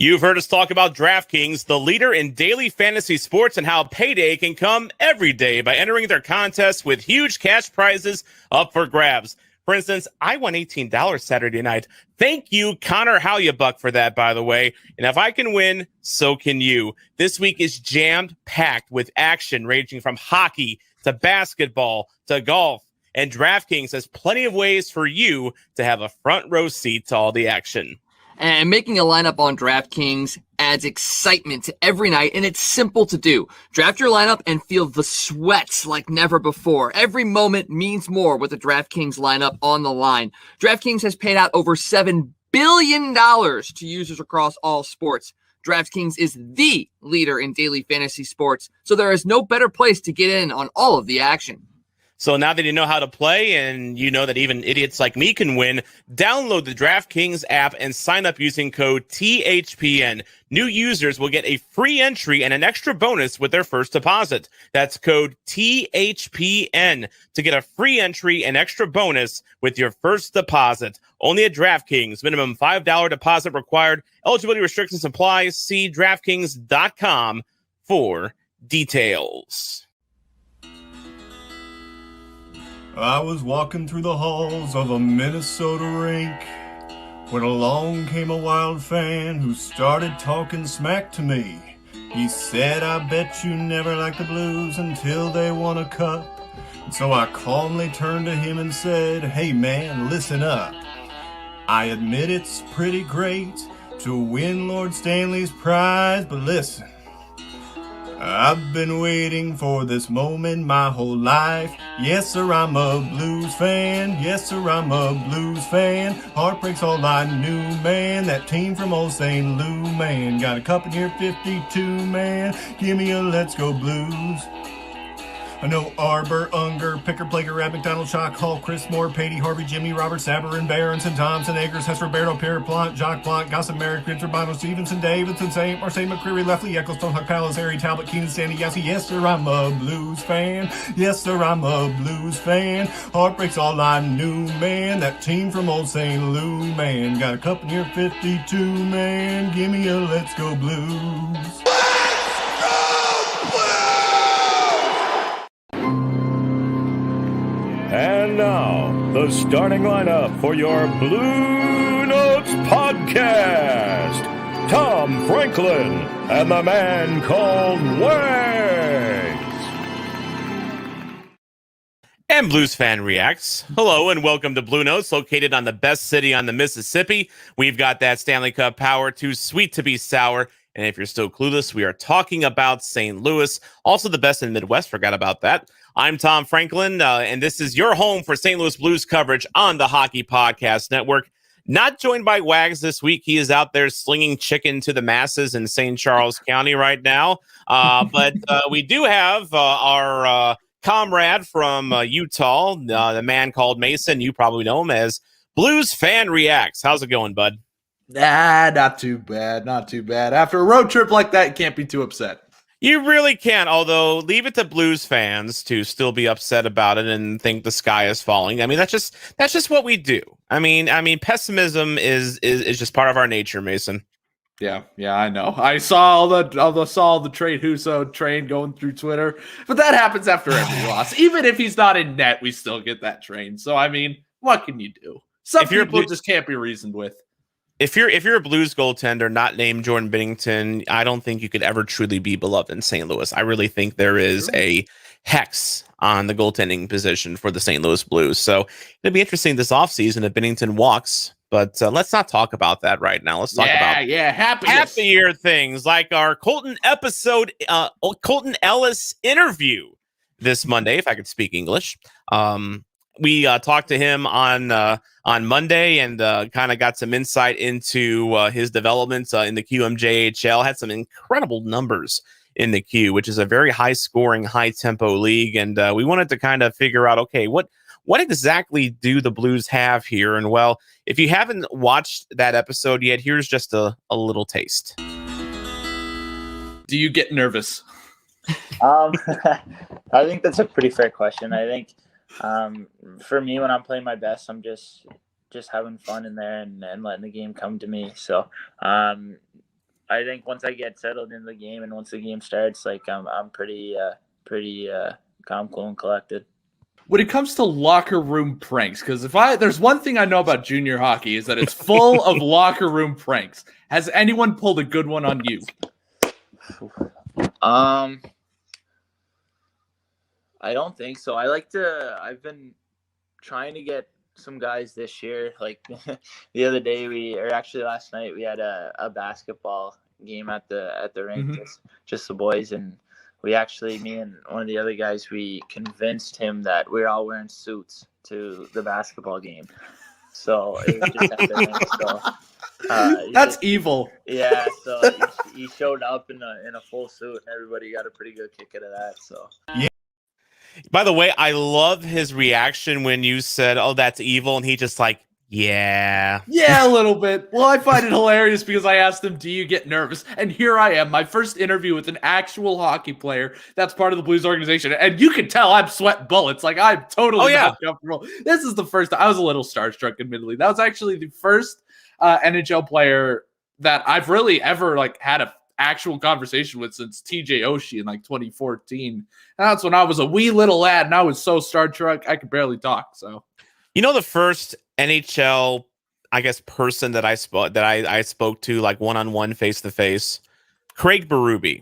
You've heard us talk about DraftKings, the leader in daily fantasy sports, and how payday can come every day by entering their contests with huge cash prizes up for grabs. For instance, I won $18 Saturday night. Thank you, Connor Halyabuck, for that, by the way. And if I can win, so can you. This week is jammed-packed with action ranging from hockey to basketball to golf. And DraftKings has plenty of ways for you to have a front row seat to all the action. And making a lineup on DraftKings adds excitement to every night, and it's simple to do. Draft your lineup and feel the sweats like never before. Every moment means more with the DraftKings lineup on the line. DraftKings has paid out over $7 billion to users across all sports. DraftKings is the leader in daily fantasy sports, so there is no better place to get in on all of the action. So now that you know how to play and you know that even idiots like me can win, download the DraftKings app and sign up using code THPN. New users will get a free entry and an extra bonus with their first deposit. That's code THPN to get a free entry and extra bonus with your first deposit. Only at DraftKings. Minimum $5 deposit required. Eligibility restrictions apply. See DraftKings.com for details. I was walking through the halls of a Minnesota rink when along came a Wild fan who started talking smack to me. He said, I bet you never liked the Blues until they won a cup. And so I calmly turned to him and said, hey man, listen up. I admit it's pretty great to win Lord Stanley's prize, but listen, I've been waiting for this moment my whole life. Yes, sir, I'm a Blues fan. Yes, sir, I'm a Blues fan. Heartbreak's all I knew, man. That team from old St. Lou, man. Got a cup in here, 52, man. Give me a Let's Go Blues. I know Arbor, Unger, Picker, Plager, Rab, McDonald, Shock, Hall, Chris Moore, Patey, Harvey, Jimmy, Robert, Saberin, Berenson, Thompson, Eggers, Hess, Roberto, Pierre, Plant, Jacques, Blanc, Gossip, Merrick, Vince, Urbano, Stevenson, Davidson, St. Marseille, McCreary, Leftley, Ecclestone, Huck, Palace, Harry, Talbot, Keenan, Sandy, Yassi. Yes, sir, I'm a Blues fan. Yes, sir, I'm a Blues fan. Heartbreak's all I knew, man. That team from old St. Lou, man. Got a cup in here, 52, man. Give me a Let's Go Blues. And now, the starting lineup for your Bluenotes podcast. Tom Franklin and the man called Wags. And BluesFanReacts. Hello and welcome to Bluenotes, located on the best city on the Mississippi. We've got that Stanley Cup power, too sweet to be sour. And if you're still clueless, we are talking about St. Louis, also the best in the Midwest. Forgot about that. I'm Tom Franklin, and this is your home for St. Louis Blues coverage on the Hockey Podcast Network. Not joined by Wags this week. He is out there slinging chicken to the masses in St. Charles County right now. But we do have our comrade from Utah, the man called Mason. You probably know him as BluesFanReacts. How's it going, bud? Not too bad. Not too bad. After a road trip like that, you can't be too upset. You really can't, although leave it to Blues fans to still be upset about it and think the sky is falling. I mean, that's just what we do. I mean, pessimism is just part of our nature, Mason. Yeah, I know. I saw the Trade Huso train going through Twitter, but that happens after every loss. Even if he's not in net, we still get that train. So I mean, what can you do? Some people just can't be reasoned with. If you're a Blues goaltender not named Jordan Binnington, I don't think you could ever truly be beloved in St. Louis. I really think there is a hex on the goaltending position for the St. Louis Blues. So it'll be interesting this offseason if Binnington walks. But let's not talk about that right now. Let's talk about happier things like our Colton Ellis interview this Monday, if I could speak English. We talked to him on Monday and kind of got some insight into his developments in the QMJHL. Had some incredible numbers in the Q, which is a very high-scoring, high-tempo league. And we wanted to kind of figure out, okay, what exactly do the Blues have here? And, well, if you haven't watched that episode yet, here's just a little taste. Do you get nervous? I think that's a pretty fair question. I think for me, when I'm playing my best, I'm just having fun in there and letting the game come to me. So I think once I get settled in the game and once the game starts, like I'm pretty calm, cool, and collected. When it comes to locker room pranks, because there's one thing I know about junior hockey is that it's full of locker room pranks. Has anyone pulled a good one on you? I don't think so. I've been trying to get some guys this year. Like the other day, last night, we had a basketball game at the rink, just the boys, and me and one of the other guys, we convinced him that we're all wearing suits to the basketball game. So it was just at the rink. So that's evil. Yeah. So he showed up in a full suit, and everybody got a pretty good kick out of that. So. Yeah. By the way, I love his reaction when you said, "Oh, that's evil," and he just like, yeah, a little bit. Well, I find it hilarious because I asked him, "Do you get nervous?" And here I am, my first interview with an actual hockey player that's part of the Blues organization, and you can tell I'm sweating bullets. Like I'm totally not comfortable. This is the first. I was a little starstruck, admittedly. That was actually the first NHL player that I've really ever had a actual conversation with since TJ Oshie in 2014. And that's when I was a wee little lad and I was so starstruck I could barely talk. So, the first NHL, I guess, person that I spoke to one-on-one, face-to-face, Craig Berube.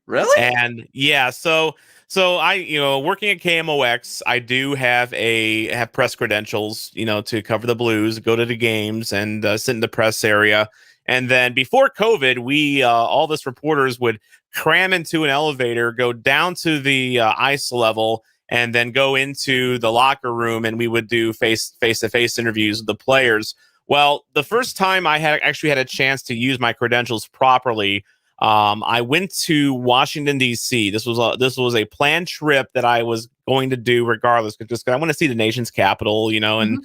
Really? And yeah, so I, working at KMOX, I do have press credentials, to cover the Blues, go to the games and sit in the press area. And then before COVID, we all this reporters would cram into an elevator, go down to the ice level, and then go into the locker room, and we would do face-to-face interviews with the players. Well, the first time I had a chance to use my credentials properly, I went to Washington, D.C. This was a planned trip that I was going to do regardless, because I want to see the nation's capital, and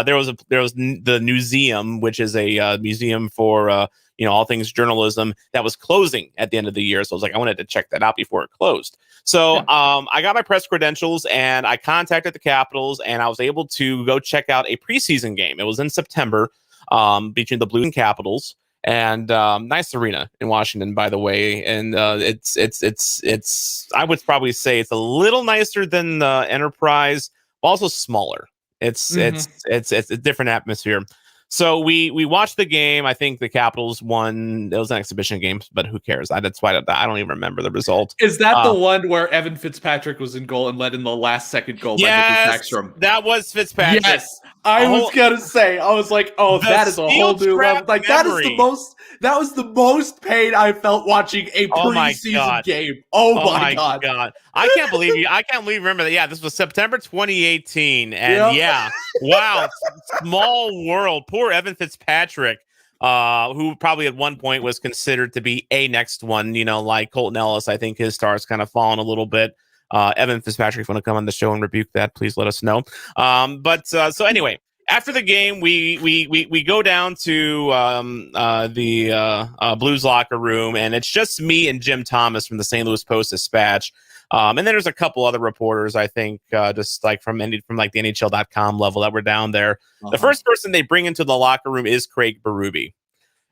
there was the museum, which is a museum for all things journalism, that was closing at the end of the year. So I was like, I wanted to check that out before it closed. So I got my press credentials and I contacted the Capitals, and I was able to go check out a preseason game. It was in September between the Blues and Capitals. And nice arena in Washington, by the way. And it's I would probably say it's a little nicer than the Enterprise, but also smaller. It's a different atmosphere. So we watched the game. I think the Capitals won. It was an exhibition game, but who cares? That's why I don't even remember the result. Is that the one where Evan Fitzpatrick was in goal and led in the last second goal by Nicholas Backstrom? That was Fitzpatrick. Yes. I was gonna say, I was like, oh, that is a whole new level. That was the most pain I felt watching a preseason game. Oh my god. I can't believe you. I can't believe you remember that. Yeah, this was September 2018. And wow, small world. Poor Evan Fitzpatrick, who probably at one point was considered to be a next one, like Colton Ellis. I think his star's kind of fallen a little bit. Evan Fitzpatrick, if you want to come on the show and rebuke that, please let us know. So anyway, after the game, we go down to the Blues locker room, and it's just me and Jim Thomas from the St. Louis Post-Dispatch. And then there's a couple other reporters, I think, just from the NHL.com level that were down there. The first person they bring into the locker room is Craig Berube.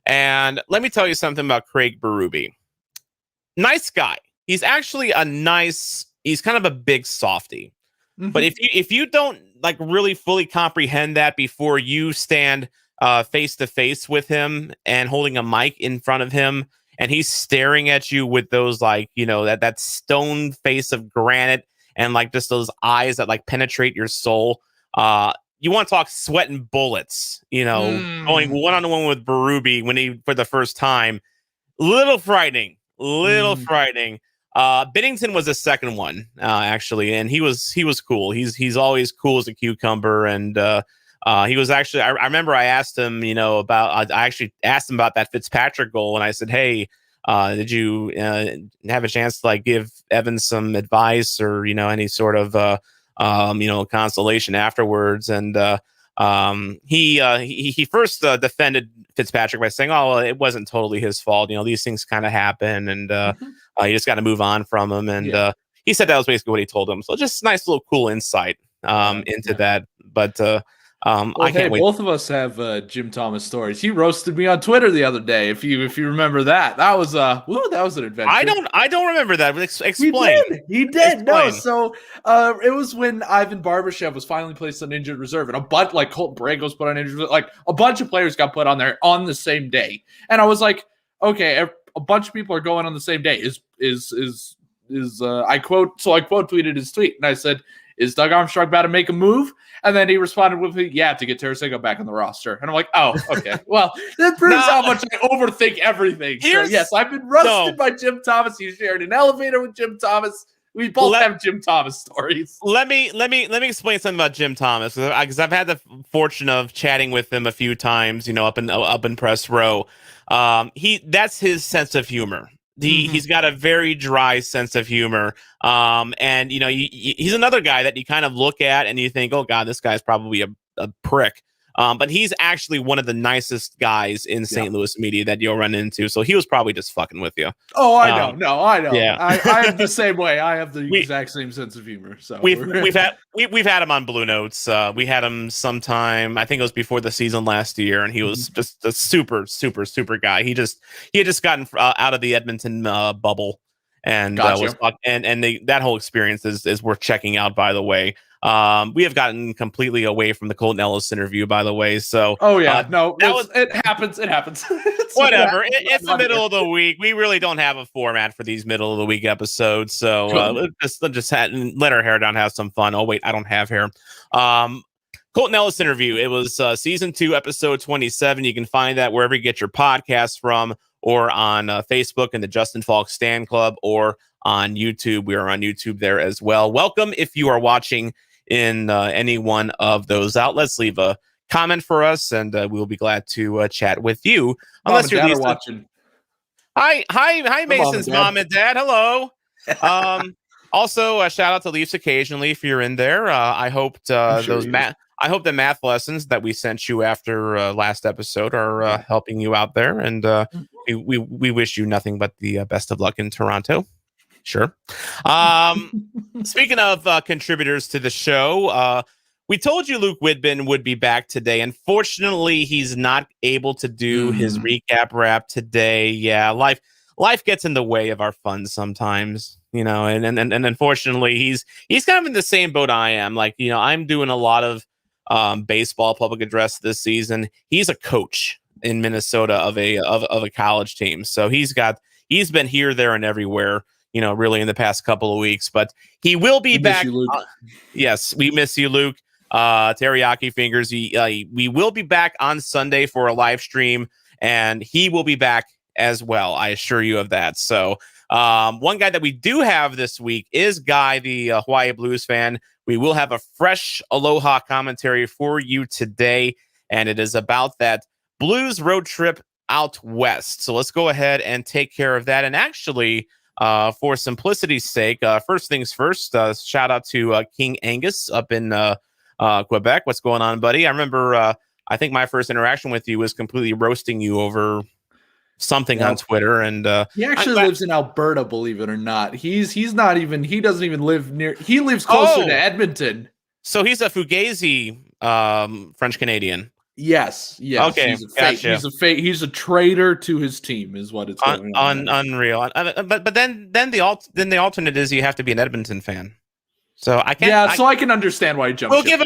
And let me tell you something about Craig Berube. Nice guy. He's actually he's kind of a big softy. But if you don't really fully comprehend that before you stand face to face with him and holding a mic in front of him, and he's staring at you with those that stone face of granite and just those eyes that penetrate your soul, you want to talk sweating bullets, going one-on-one with Berube for the first time. Little frightening. Binnington was the second one, actually, and he was cool. He's always cool as a cucumber, and he was actually. I remember I asked him, I actually asked him about that Fitzpatrick goal, and I said, "Hey, did you have a chance to give Evan some advice or any sort of consolation afterwards?" And he first defended Fitzpatrick by saying, "Oh, well, it wasn't totally his fault. These things kind of happen, and you just got to move on from him." And he said that was basically what he told him. So just nice little cool insight into that. But I can't wait. Both of us have Jim Thomas stories. He roasted me on Twitter the other day. If you remember that, that was that was an adventure. I don't remember that. Explain. He did. Explain. No, so it was when Ivan Barbashev was finally placed on injured reserve, and a bunch like Colton Bragg was put on injured reserve. Like a bunch of players got put on there on the same day, and I was like, okay, a bunch of people are going on the same day. I quote tweeted his tweet, and I said, "Is Doug Armstrong about to make a move?" And then he responded with, "Yeah, to get Tarasenko back on the roster." And I'm like, "Oh, okay. Well, that proves how much I overthink everything." So yes, I've been roasted by Jim Thomas. He shared an elevator with Jim Thomas. We both have Jim Thomas stories. Let me explain something about Jim Thomas, because I've had the fortune of chatting with him a few times. Up in press row. That's his sense of humor. He's got a very dry sense of humor. And he's another guy that you kind of look at and you think, oh God, this guy's probably a prick. But he's actually one of the nicest guys in St. Louis media that you'll run into. So he was probably just fucking with you. Oh, I know. No, I know. Yeah. I am the same way. I have the exact same sense of humor. So we've had him on Blue Notes. We had him sometime, I think it was before the season last year, and he was just a super, super, super guy. He had just gotten out of the Edmonton bubble, and that whole experience is worth checking out, by the way. We have gotten completely away from the Colton Ellis interview, by the way. So, it happens. It happens. Whatever. It's the middle of the week. We really don't have a format for these middle of the week episodes. So let's just let our hair down, have some fun. Oh wait, I don't have hair. Colton Ellis interview. It was season 2, episode 27. You can find that wherever you get your podcasts from, or on Facebook in the Justin Falk Stan Club, or on YouTube. We are on YouTube there as well. Welcome if you are watching in any one of those outlets. Leave a comment for us, and we'll be glad to chat with you. Unless you're watching. Hi, Mason's mom and dad. Hello. Also, a shout out to Leafs occasionally if you're in there. I hope I hope the math lessons that we sent you after last episode are helping you out there, and we wish you nothing but the best of luck in Toronto. Sure. Speaking of contributors to the show, we told you Luke Widman would be back today. Unfortunately, he's not able to do his recap wrap today. Yeah, life gets in the way of our fun sometimes, and unfortunately, he's kind of in the same boat I am. Like, I'm doing a lot of baseball public address this season. He's a coach in Minnesota of a college team, so he's been here, there, and everywhere. Really in the past couple of weeks, but he will be back. You, yes, we miss you, Luke. Teriyaki fingers. We will be back on Sunday for a live stream, and he will be back as well. I assure you of that. So, one guy that we do have this week is Guy, the Hawaii Blues fan. We will have a fresh Aloha commentary for you today, and it is about that Blues road trip out west. So let's go ahead and take care of that. And actually, for simplicity's sake, first things first, shout out to King Angus up in Quebec. What's going on, buddy? I remember, I think my first interaction with you was completely roasting you over something on Twitter, and he actually lives in Alberta, believe it or not. He doesn't even live near, he lives closer to Edmonton. So he's a Fugazi French Canadian. Yes. Okay, gotcha. He's a traitor to his team, is what it's going on. Unreal. But then the alternate is you have to be an Edmonton fan. So I can't. Yeah, so I can understand why he jumped. We'll give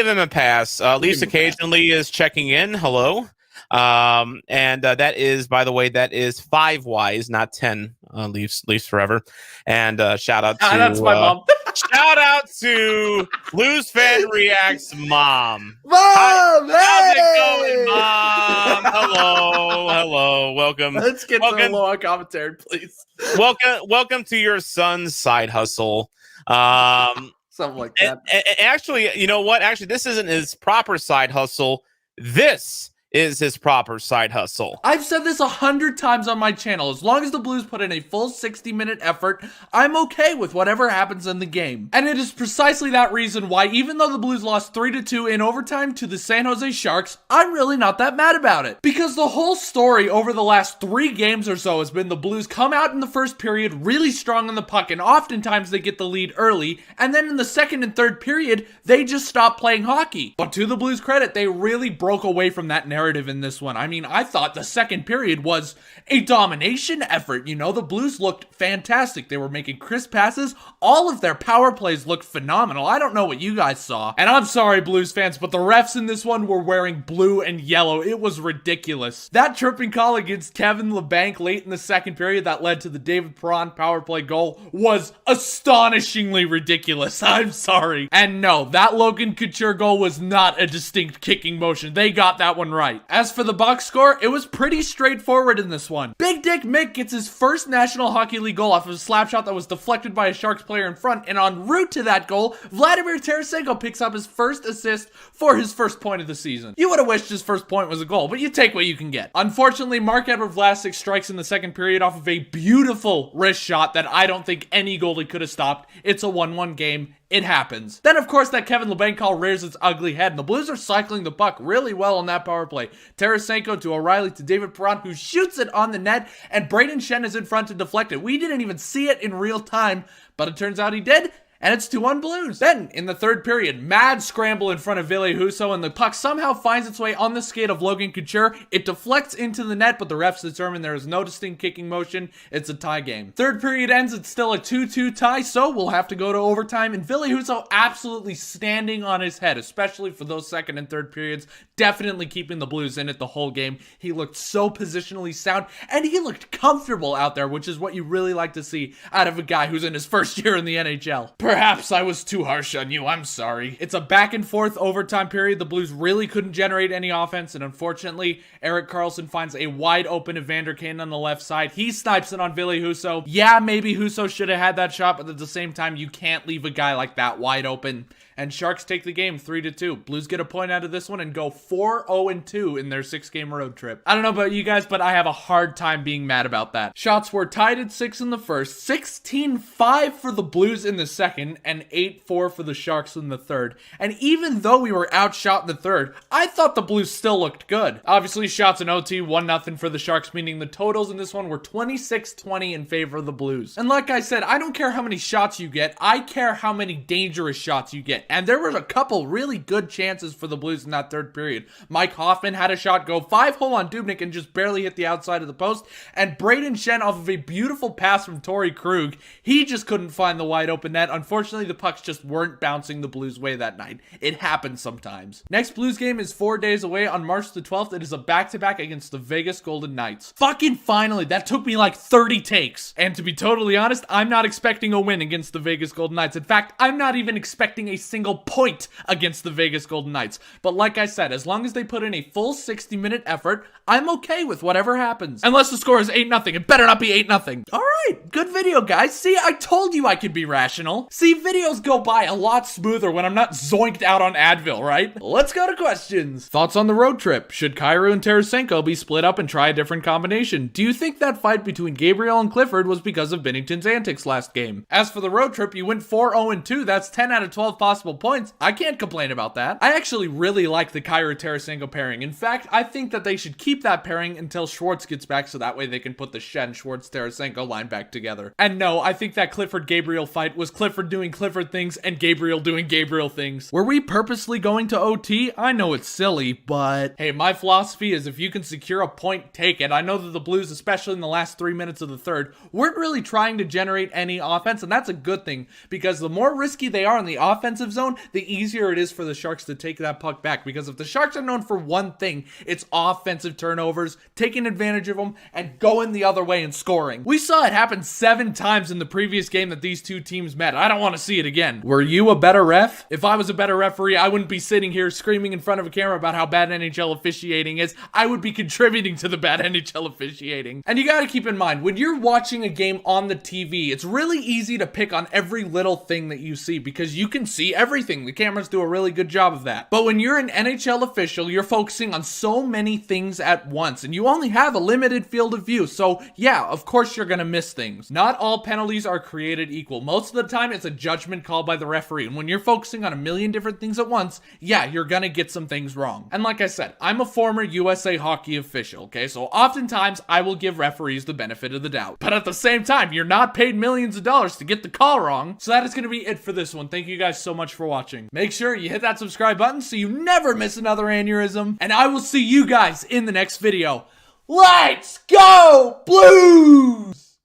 him a pass. Leafs occasionally is checking in. Hello. And that is, by the way, that is 5 Ys, not 10. Leafs forever. And shout out to that's my mom. Shout out to BluesFanReacts mom. Mom, how's it going, Mom? Hello. Welcome. Let's get to the Aloha commentary, please. Welcome to your son's side hustle. Something like that. Actually, you know what? Actually, this isn't his proper side hustle. This is his proper side hustle. I've said this 100 times on my channel. As long as the Blues put in a full 60-minute effort, I'm okay with whatever happens in the game. And it is precisely that reason why, even though the Blues lost 3-2 in overtime to the San Jose Sharks, I'm really not that mad about it. Because the whole story over the last 3 games or so has been the Blues come out in the first period really strong on the puck, and oftentimes they get the lead early, and then in the second and third period, they just stop playing hockey. But to the Blues' credit, they really broke away from that narrative in this one. I mean, I thought the second period was a domination effort. You know, the Blues looked fantastic. They were making crisp passes. All of their power plays looked phenomenal. I don't know what you guys saw. And I'm sorry, Blues fans, but the refs in this one were wearing blue and yellow. It was ridiculous. That tripping call against Kevin Labanc late in the second period that led to the David Perron power play goal was astonishingly ridiculous. I'm sorry. And no, that Logan Couture goal was not a distinct kicking motion. They got that one right. As for the box score, it was pretty straightforward in this one. Big Dick Mick gets his first National Hockey League goal off of a slap shot that was deflected by a Sharks player in front, and en route to that goal, Vladimir Tarasenko picks up his first assist for his first point of the season. You would have wished his first point was a goal, but you take what you can get. Unfortunately, Marc-Edouard Vlasic strikes in the second period off of a beautiful wrist shot that I don't think any goalie could have stopped. It's a 1-1 game. It happens. Then, of course, that Kevin Labanc call rears its ugly head, and the Blues are cycling the puck really well on that power play. Tarasenko to O'Reilly to David Perron, who shoots it on the net, and Braden Shen is in front to deflect it. We didn't even see it in real time, but it turns out he did. And it's 2-1 Blues. Then, in the third period, mad scramble in front of Ville Husso, and the puck somehow finds its way on the skate of Logan Couture. It deflects into the net, but the refs determine there is no distinct kicking motion. It's a tie game. Third period ends, it's still a 2-2 tie, so we'll have to go to overtime. And Ville Husso absolutely standing on his head, especially for those second and third periods, definitely keeping the Blues in it the whole game. He looked so positionally sound, and he looked comfortable out there, which is what you really like to see out of a guy who's in his first year in the NHL. Perhaps I was too harsh on you, I'm sorry. It's a back and forth overtime period. The Blues really couldn't generate any offense, and unfortunately, Erik Karlsson finds a wide open Evander Kane on the left side. He snipes it on Ville Husso. Yeah, maybe Husso should have had that shot, but at the same time, you can't leave a guy like that wide open. And Sharks take the game 3-2. Blues get a point out of this one and go 4-0-2 in their 6-game road trip. I don't know about you guys, but I have a hard time being mad about that. Shots were tied at 6 in the first, 16-5 for the Blues in the second, and 8-4 for the Sharks in the third. And even though we were outshot in the third, I thought the Blues still looked good. Obviously, shots in OT, 1-0 for the Sharks, meaning the totals in this one were 26-20 in favor of the Blues. And like I said, I don't care how many shots you get, I care how many dangerous shots you get. And there were a couple really good chances for the Blues in that third period. Mike Hoffman had a shot go 5-hole on Dubnyk and just barely hit the outside of the post. And Braden Shen off of a beautiful pass from Torrey Krug, he just couldn't find the wide open net. Unfortunately, the pucks just weren't bouncing the Blues' way that night. It happens sometimes. Next Blues game is 4 days away on March the 12th. It is a back-to-back against the Vegas Golden Knights. Fucking finally, that took me like 30 takes. And to be totally honest, I'm not expecting a win against the Vegas Golden Knights. In fact, I'm not even expecting a single point against the Vegas Golden Knights. But like I said, as long as they put in a full 60-minute effort, I'm okay with whatever happens. Unless the score is 8-0. It better not be 8-0. Alright, good video, guys. See, I told you I could be rational. See, videos go by a lot smoother when I'm not zoinked out on Advil, right? Let's go to questions. Thoughts on the road trip? Should Kyrou and Tarasenko be split up and try a different combination? Do you think that fight between Gabriel and Clifford was because of Binnington's antics last game? As for the road trip, you went 4-0-2. That's 10 out of 12 possible points. I can't complain about that. I actually really like the Kyrou-Tarasenko pairing. In fact, I think that they should keep that pairing until Schwartz gets back, so that way they can put the Shen, Schwartz, Tarasenko line back together. And no, I think that Clifford-Gabriel fight was Clifford doing Clifford things and Gabriel doing Gabriel things. Were we purposely going to OT? I know it's silly, but hey, my philosophy is if you can secure a point, take it. I know that the Blues, especially in the last 3 minutes of the third, weren't really trying to generate any offense, and that's a good thing, because the more risky they are in the offensive zone, the easier it is for the Sharks to take that puck back, because if the Sharks are known for one thing, it's offensive turnovers, taking advantage of them, and going the other way and scoring. We saw it happen 7 times in the previous game that these two teams met. I don't want to see it again. Were you a better ref? If I was a better referee, I wouldn't be sitting here screaming in front of a camera about how bad NHL officiating is. I would be contributing to the bad NHL officiating. And you got to keep in mind, when you're watching a game on the TV, it's really easy to pick on every little thing that you see because you can see everything. The cameras do a really good job of that. But when you're an NHL official, you're focusing on so many things at once and you only have a limited field of view. So yeah, of course you're going to miss things. Not all penalties are created equal. Most of the time it's a judgment call by the referee. And when you're focusing on a million different things at once, yeah, you're going to get some things wrong. And like I said, I'm a former USA hockey official, okay? So oftentimes I will give referees the benefit of the doubt. But at the same time, you're not paid millions of dollars to get the call wrong. So that is going to be it for this one. Thank you guys so much for watching. Make sure you hit that subscribe button so you never miss another aneurysm. And I will see you guys in the next video. Let's go Blues!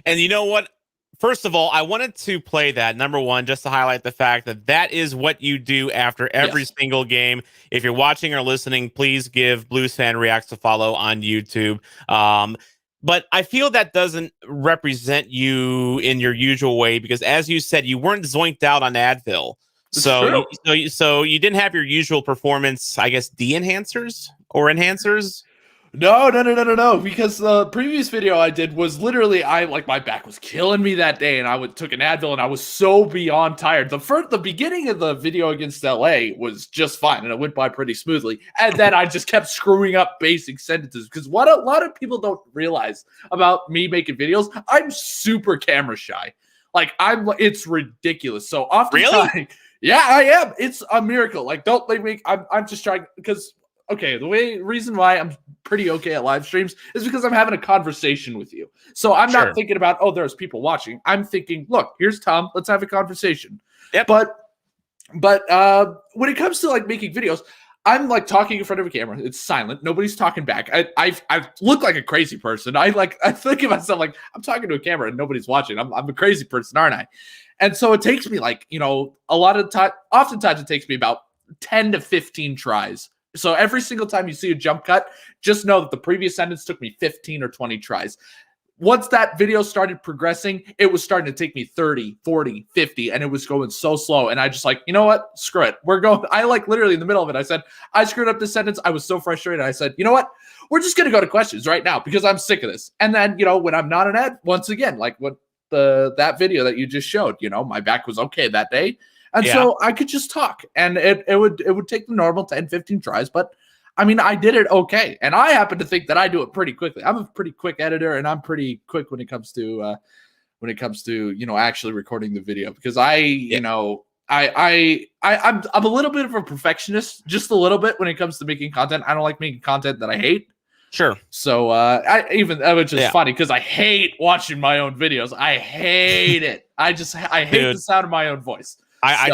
And you know what? First of all, I wanted to play that, number one, just to highlight the fact that that is what you do after every single game. If you're watching or listening, please give BluesFanReacts a follow on YouTube. But I feel that doesn't represent you in your usual way because, as you said, you weren't zoinked out on Advil. So you didn't have your usual performance, I guess, de-enhancers or enhancers? No, because the previous video I did was literally, my back was killing me that day and I took an Advil and I was so beyond tired. The beginning of the video against LA was just fine and it went by pretty smoothly. And then I just kept screwing up basic sentences because what a lot of people don't realize about me making videos, I'm super camera shy. It's ridiculous. So often, really? Yeah, I am. It's a miracle. Don't let me, I'm just trying because, okay, the reason why I'm pretty okay at live streams is because I'm having a conversation with you. So I'm not thinking about, oh, there's people watching. I'm thinking, look, here's Tom. Let's have a conversation. Yep. But when it comes to making videos, I'm talking in front of a camera. It's silent. Nobody's talking back. I look like a crazy person. I think of myself I'm talking to a camera and nobody's watching. I'm a crazy person, aren't I? And so it takes me a lot of time. Oftentimes it takes me about 10 to 15 tries. So every single time you see a jump cut, just know that the previous sentence took me 15 or 20 tries. Once that video started progressing, it was starting to take me 30, 40, 50, and it was going so slow. And I just you know what? Screw it. We're going. I literally in the middle of it, I said, I screwed up this sentence. I was so frustrated. I said, you know what? We're just going to go to questions right now because I'm sick of this. And then, when I'm not an ad, once again, that video that you just showed, my back was okay that day. And so I could just talk and it would take the normal 10, 15 tries. But I mean, I did it okay. And I happen to think that I do it pretty quickly. I'm a pretty quick editor and I'm pretty quick when it comes to actually recording the video because I'm a little bit of a perfectionist, just a little bit when it comes to making content. I don't like making content that I hate. Sure. So that was just funny because I hate watching my own videos. I hate it. I hate the sound of my own voice. I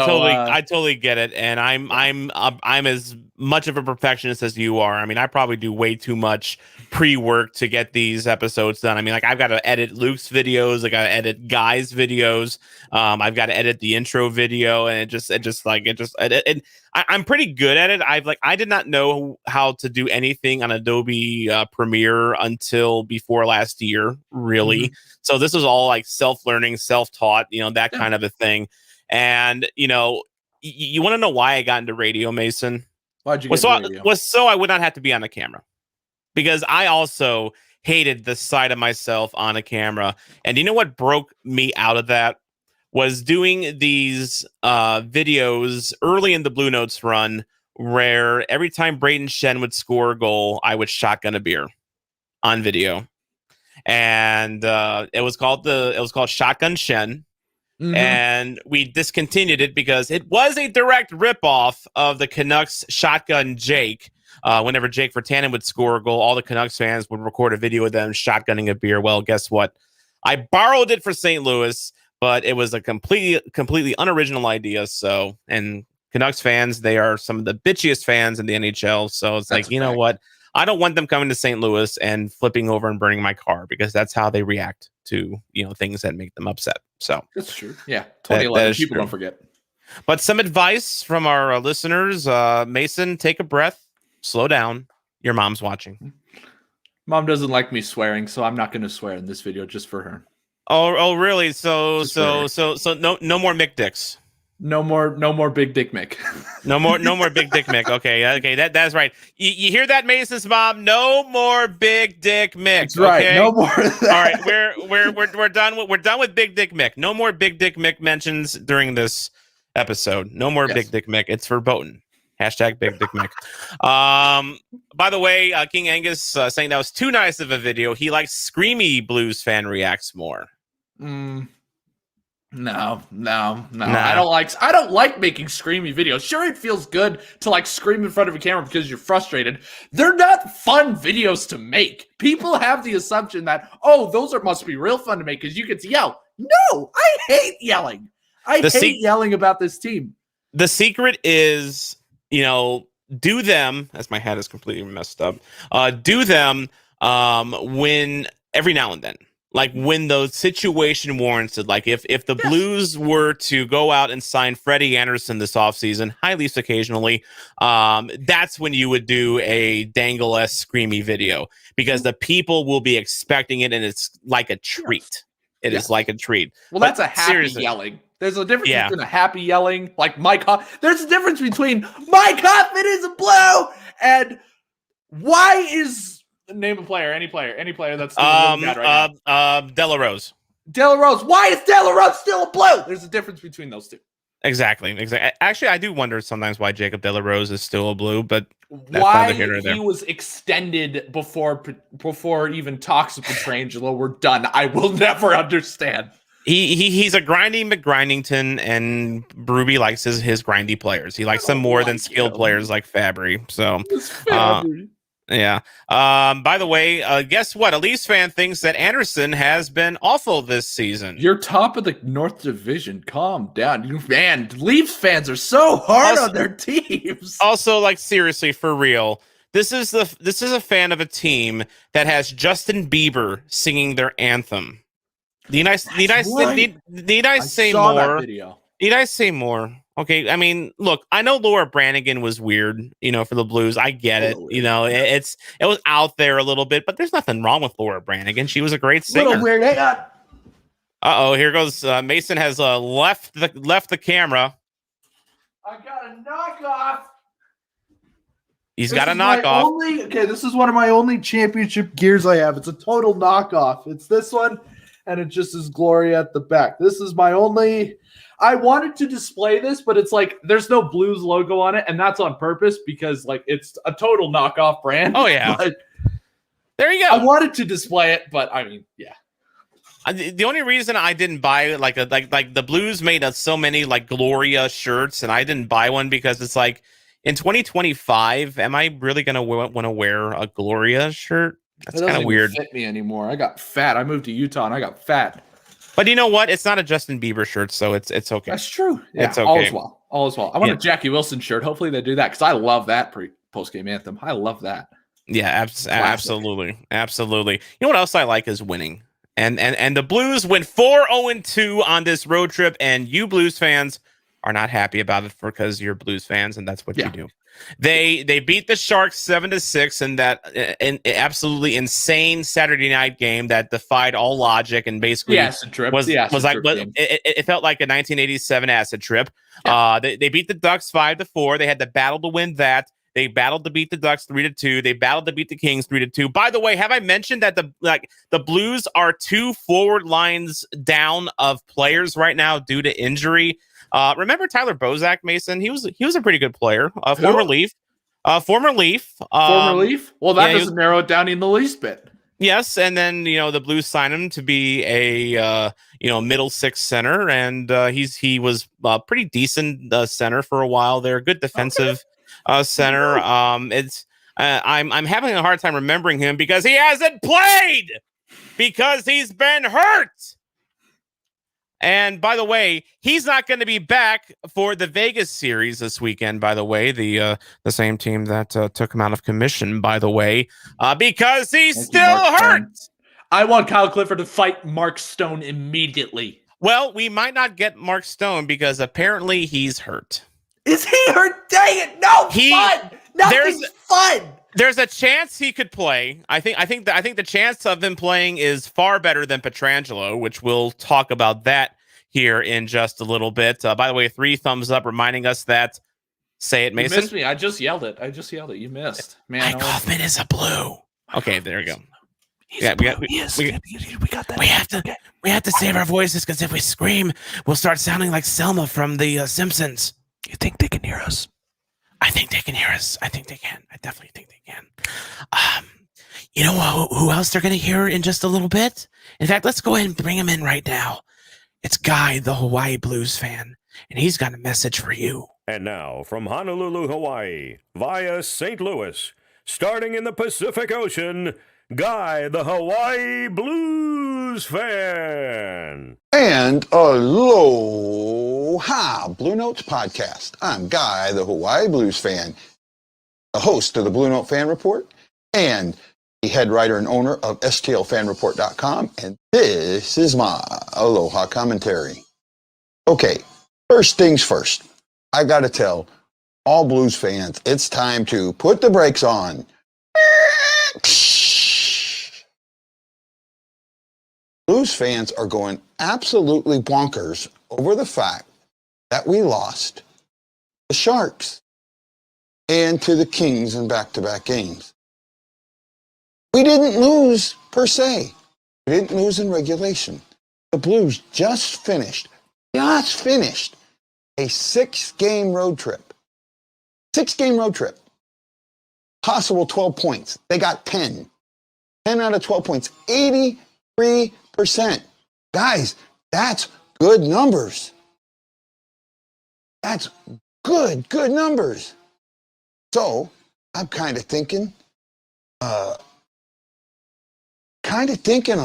totally get it, and I'm as much of a perfectionist as you are. I mean, I probably do way too much pre-work to get these episodes done. I mean, I've got to edit Luke's videos, I got to edit Guy's videos, I've got to edit the intro video, and I'm pretty good at it. I did not know how to do anything on Adobe Premiere until before last year, really. Mm-hmm. So this was all self-learning, self-taught, that kind of a thing. And you want to know why I got into radio, Mason? Why'd you get into radio? Was so I would not have to be on the camera, because I also hated the side of myself on a camera. And you know what broke me out of that was doing these videos early in the Bluenotes run, where every time Braden Shen would score a goal, I would shotgun a beer on video, and it was called Shotgun Shen. Mm-hmm. And we discontinued it because it was a direct ripoff of the Canucks Shotgun Jake. Whenever Jake Virtanen would score a goal, all the Canucks fans would record a video of them shotgunning a beer. Well, guess what? I borrowed it for St. Louis, but it was a completely unoriginal idea. So, and Canucks fans, they are some of the bitchiest fans in the NHL. So it's you know what? I don't want them coming to St. Louis and flipping over and burning my car, because that's how they react to, things that make them upset. So that's true. Yeah. 2011. People don't forget. But some advice from our listeners, Mason, take a breath, slow down. Your mom's watching. Mom doesn't like me swearing, so I'm not going to swear in this video just for her. Oh, really? So Just for- no more Mick Dicks. No more Big Dick Mick. No more Big Dick Mick. Okay, that's right. You hear that, Mason's mom? No more Big Dick Mick. That's right. Okay? No more of that. All right, we're done with Big Dick Mick. No more Big Dick Mick mentions during this episode. No more Yes. Big Dick Mick. It's verboten. Hashtag Big Dick Mick. By the way, King Angus saying that was too nice of a video. He likes screamy Blues fan reacts more. No. I don't like making screamy videos. Sure, it feels good to like scream in front of a camera because you're frustrated. They're not fun videos to make. People have the assumption that, oh, those must be real fun to make because you get to yell. No, I hate yelling. I hate yelling about this team. The secret is, do them, as my hat is completely messed up, do them when every now and then. Like when the situation warranted, like if the Blues were to go out and sign Freddie Anderson this offseason, at least occasionally, that's when you would do a Dangle-esque screamy video because the people will be expecting it and it's like a treat. It is like a treat. Well, that's a happy yelling. There's a difference between a happy yelling, like there's a difference between Mike Hoffman is a Blue and why is... Name a player, any player that's doing really bad right now. De La Rose. De La Rose. Why is De La Rose still a Blue? There's a difference between those two. Exactly. Actually, I do wonder sometimes why Jacob De La Rose is still a Blue, but why he was extended before even talks with Pietrangelo were done. I will never understand. He's a grindy McGrindington, and Ruby likes his grindy players. He likes them more than skilled players like Fabry. So. Yeah. By the way, guess what? A Leafs fan thinks that Anderson has been awful this season. You're top of the North Division. Calm down. Leafs fans are so hard on their teams. Also, like seriously, for real, this is a fan of a team that has Justin Bieber singing their anthem. Need I say more? Need I say more? Okay, I mean, look, I know Laura Branigan was weird, for the Blues. I get it. It was out there a little bit, but there's nothing wrong with Laura Branigan. She was a great singer. Little weird. Uh-oh, here goes Mason has left the camera. I got a knockoff. He's got a knockoff. This is one of my only championship gears I have. It's a total knockoff. It's this one, and it just is Gloria at the back. This is my only... I wanted to display this, but it's like there's no Blues logo on it, and that's on purpose because like it's a total knockoff brand. Oh yeah, but there you go. I wanted to display it, but I mean, yeah. The only reason I didn't buy like the Blues made so many like Gloria shirts, and I didn't buy one because it's like in 2025, am I really gonna want to wear a Gloria shirt? That's kind of weird. Fit me anymore. I got fat. I moved to Utah and I got fat. But you know what? It's not a Justin Bieber shirt, so it's okay. That's true. Yeah, it's okay. All is well. I want a Jackie Wilson shirt. Hopefully they do that because I love that post-game anthem. I love that. Yeah, absolutely. You know what else I like is winning. And the Blues went 4-0-2 on this road trip, and you Blues fans are not happy about it because you're Blues fans, and that's what you do. They beat the Sharks 7-6 in that absolutely insane Saturday night game that defied all logic and basically it felt like a 1987 acid trip. Yeah. They beat the Ducks 5-4. They had the battle to win that. They battled to beat the Ducks 3-2. They battled to beat the Kings 3-2. By the way, have I mentioned that the Blues are 2 forward lines down of players right now due to injury? Remember Tyler Bozak, Mason? He was a pretty good player. Former Leaf. Former Leaf. Well, that doesn't narrow it down in the least bit. Yes, and then the Blues signed him to be a middle six center, and he was a pretty decent center for a while there. Good defensive center. I'm having a hard time remembering him because he hasn't played because he's been hurt. And by the way, he's not going to be back for the Vegas series this weekend, by the way, the same team that took him out of commission, by the way, because he's still hurt. I want Kyle Clifford to fight Mark Stone immediately. Well, we might not get Mark Stone because apparently he's hurt. Is he hurt? Dang it. No, fun. Nothing's fun. There's a chance he could play. I think the chance of him playing is far better than Pietrangelo, which we'll talk about that here in just a little bit. By the way, 3 thumbs up reminding us that say it, Mason. You missed me. I just yelled it. You missed. Man, Mike Hoffman is a blue. Okay, there we go. We got that. We have to save our voices because if we scream, we'll start sounding like Selma from the Simpsons. You think they can hear us? I think they can hear us. I think they can. I definitely think they can. You know who else they're going to hear in just a little bit? In fact, let's go ahead and bring him in right now. It's Guy, the Hawaii Blues fan, and he's got a message for you. And now, from Honolulu, Hawaii, via St. Louis, starting in the Pacific Ocean, Guy, the Hawaii Blues fan. And aloha, Blue Notes podcast. I'm Guy, the Hawaii Blues fan, the host of the Blue Note Fan Report, and the head writer and owner of STLFanReport.com, and this is my aloha commentary. Okay, first things first. I gotta tell all Blues fans, it's time to put the brakes on. Blues fans are going absolutely bonkers over the fact that we lost the Sharks and to the Kings in back-to-back games. We didn't lose per se. We didn't lose in regulation. The Blues just finished a 6-game road trip. 6-game road trip. Possible 12 points. They got 10. 10 out of 12 points. 83%. Guys, that's good numbers. That's good numbers. So I'm kind of thinking a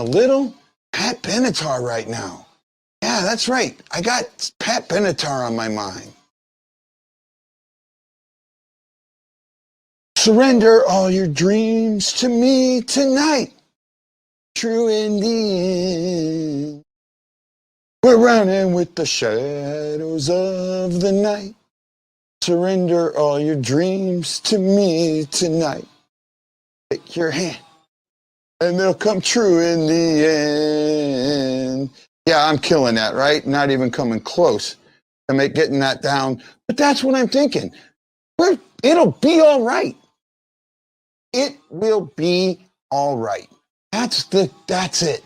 little Pat Benatar right now. Yeah, that's right. I got Pat Benatar on my mind. Surrender all your dreams to me tonight. True in the end. We're running with the shadows of the night. Surrender all your dreams to me tonight. Take your hand, and they'll come true in the end. Yeah, I'm killing that, right? Not even coming close to getting that down. But that's what I'm thinking. It'll be all right. It will be all right. That's it.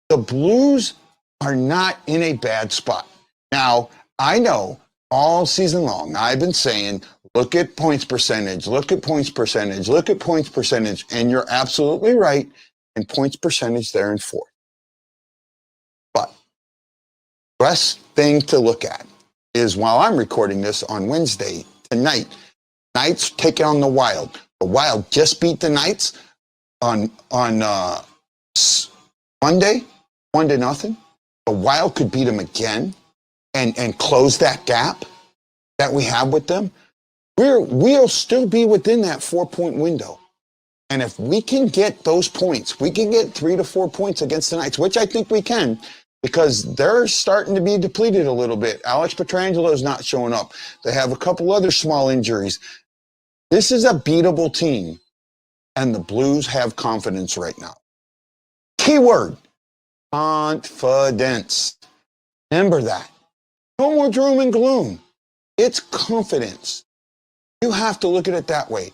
The Blues are not in a bad spot. Now, I know all season long I've been saying, look at points percentage, and you're absolutely right. In points percentage, they're in 4th. But best thing to look at is while I'm recording this on Wednesday, tonight, Knights taking on the Wild. The Wild just beat the Knights on Monday, 1-0. The Wild could beat them again and close that gap that we have with them. We'll still be within that 4-point window. And if we can get those points, we can get 3 to 4 points against the Knights, which I think we can, because they're starting to be depleted a little bit. Alex Pietrangelo is not showing up. They have a couple other small injuries. This is a beatable team, and the Blues have confidence right now. Keyword, confidence. Remember that. No more doom and gloom. It's confidence. You have to look at it that way.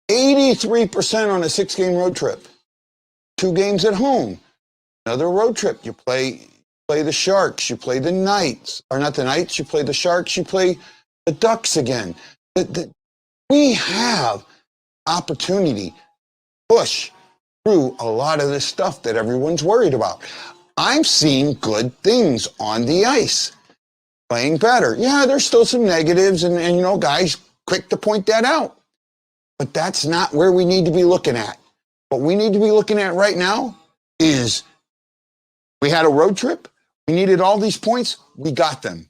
83% on a 6-game road trip. 2 games at home. Another road trip. You play the Sharks. You play the Knights. Or not the Knights. You play the Sharks. You play the Ducks again. We have opportunity to push through a lot of this stuff that everyone's worried about. I'm seeing good things on the ice. Playing better. Yeah, there's still some negatives, and guys quick to point that out. But that's not where we need to be looking at. What we need to be looking at right now is we had a road trip. We needed all these points. We got them.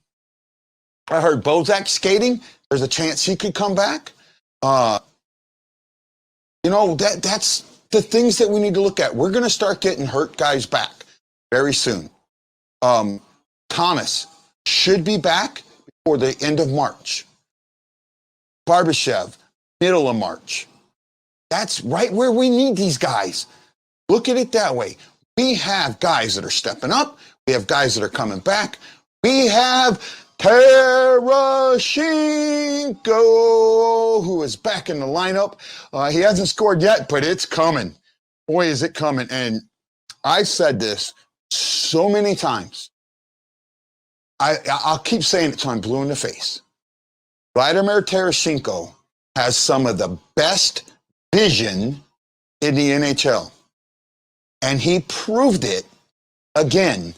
I heard Bozak skating. There's a chance he could come back. That's the things that we need to look at. We're going to start getting hurt guys back very soon. Thomas should be back before the end of March. Barbashev, middle of March. That's right where we need these guys. Look at it that way. We have guys that are stepping up. We have guys that are coming back. We have Tarasenko, who is back in the lineup. He hasn't scored yet, but it's coming. Boy, is it coming. And I've said this so many times. I'll keep saying it till I'm blue in the face. Vladimir Tarasenko has some of the best vision in the NHL. And he proved it again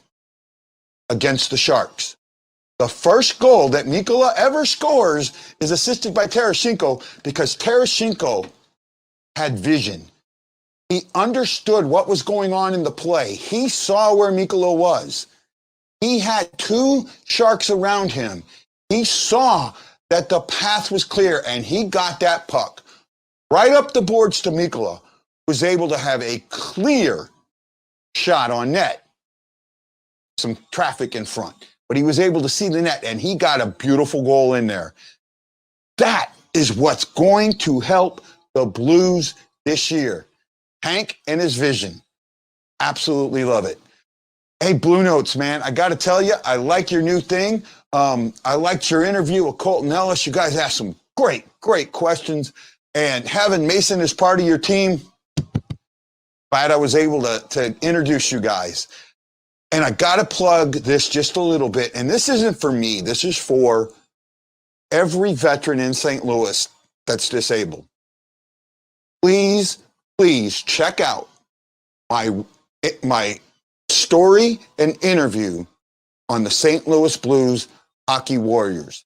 against the Sharks. The first goal that Mikkola ever scores is assisted by Tarasenko because Tarasenko had vision. He understood what was going on in the play. He saw where Mikkola was. He had two Sharks around him. He saw that the path was clear, and he got that puck right up the boards to Mikkola, was able to have a clear shot on net. Some traffic in front, but he was able to see the net, and he got a beautiful goal in there. That is what's going to help the Blues this year. Hank and his vision. Absolutely love it. Hey, Blue Notes, man, I got to tell you, I like your new thing. I liked your interview with Colton Ellis. You guys asked some great questions. And having Mason as part of your team, glad I was able to introduce you guys. And I got to plug this just a little bit. And this isn't for me. This is for every veteran in St. Louis that's disabled. Please check out my story and interview on the St. Louis Blues Hockey Warriors.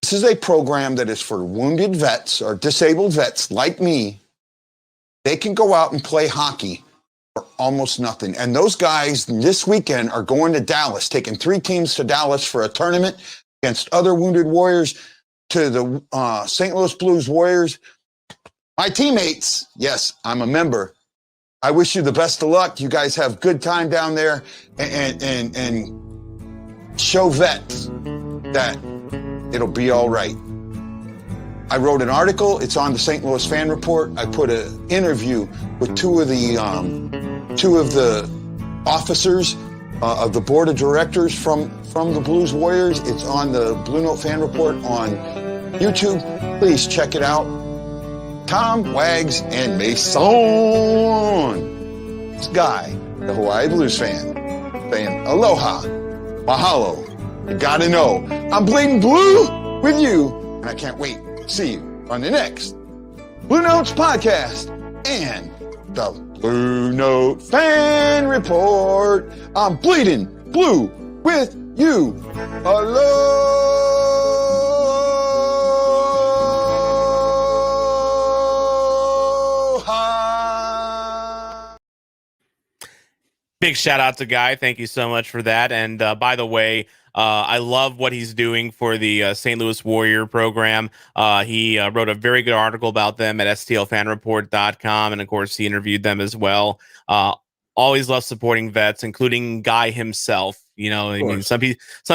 This is a program that is for wounded vets or disabled vets like me. They can go out and play hockey for almost nothing. And those guys this weekend are going to Dallas, taking 3 teams to Dallas for a tournament against other wounded warriors to the St. Louis Blues Warriors. My teammates, yes, I'm a member. I wish you the best of luck. You guys have good time down there and show vets that it'll be all right. I wrote an article. It's on the St. Louis Fan Report. I put an interview with two of the officers of the board of directors from the Blues Warriors. It's on the Blue Note Fan Report on YouTube. Please check it out. Tom, Wags, and Mason. This guy, the Hawaii Blues fan, saying aloha, mahalo. You gotta know, I'm bleeding blue with you, and I can't wait to see you on the next Blue Notes podcast and the Blue Note Fan Report. I'm bleeding blue with you. Aloha. Big shout out to Guy. Thank you so much for that. And by the way, I love what he's doing for the St. Louis Warrior program. He wrote a very good article about them at stlfanreport.com. And of course, he interviewed them as well. Always love supporting vets, including Guy himself. You know, I mean, some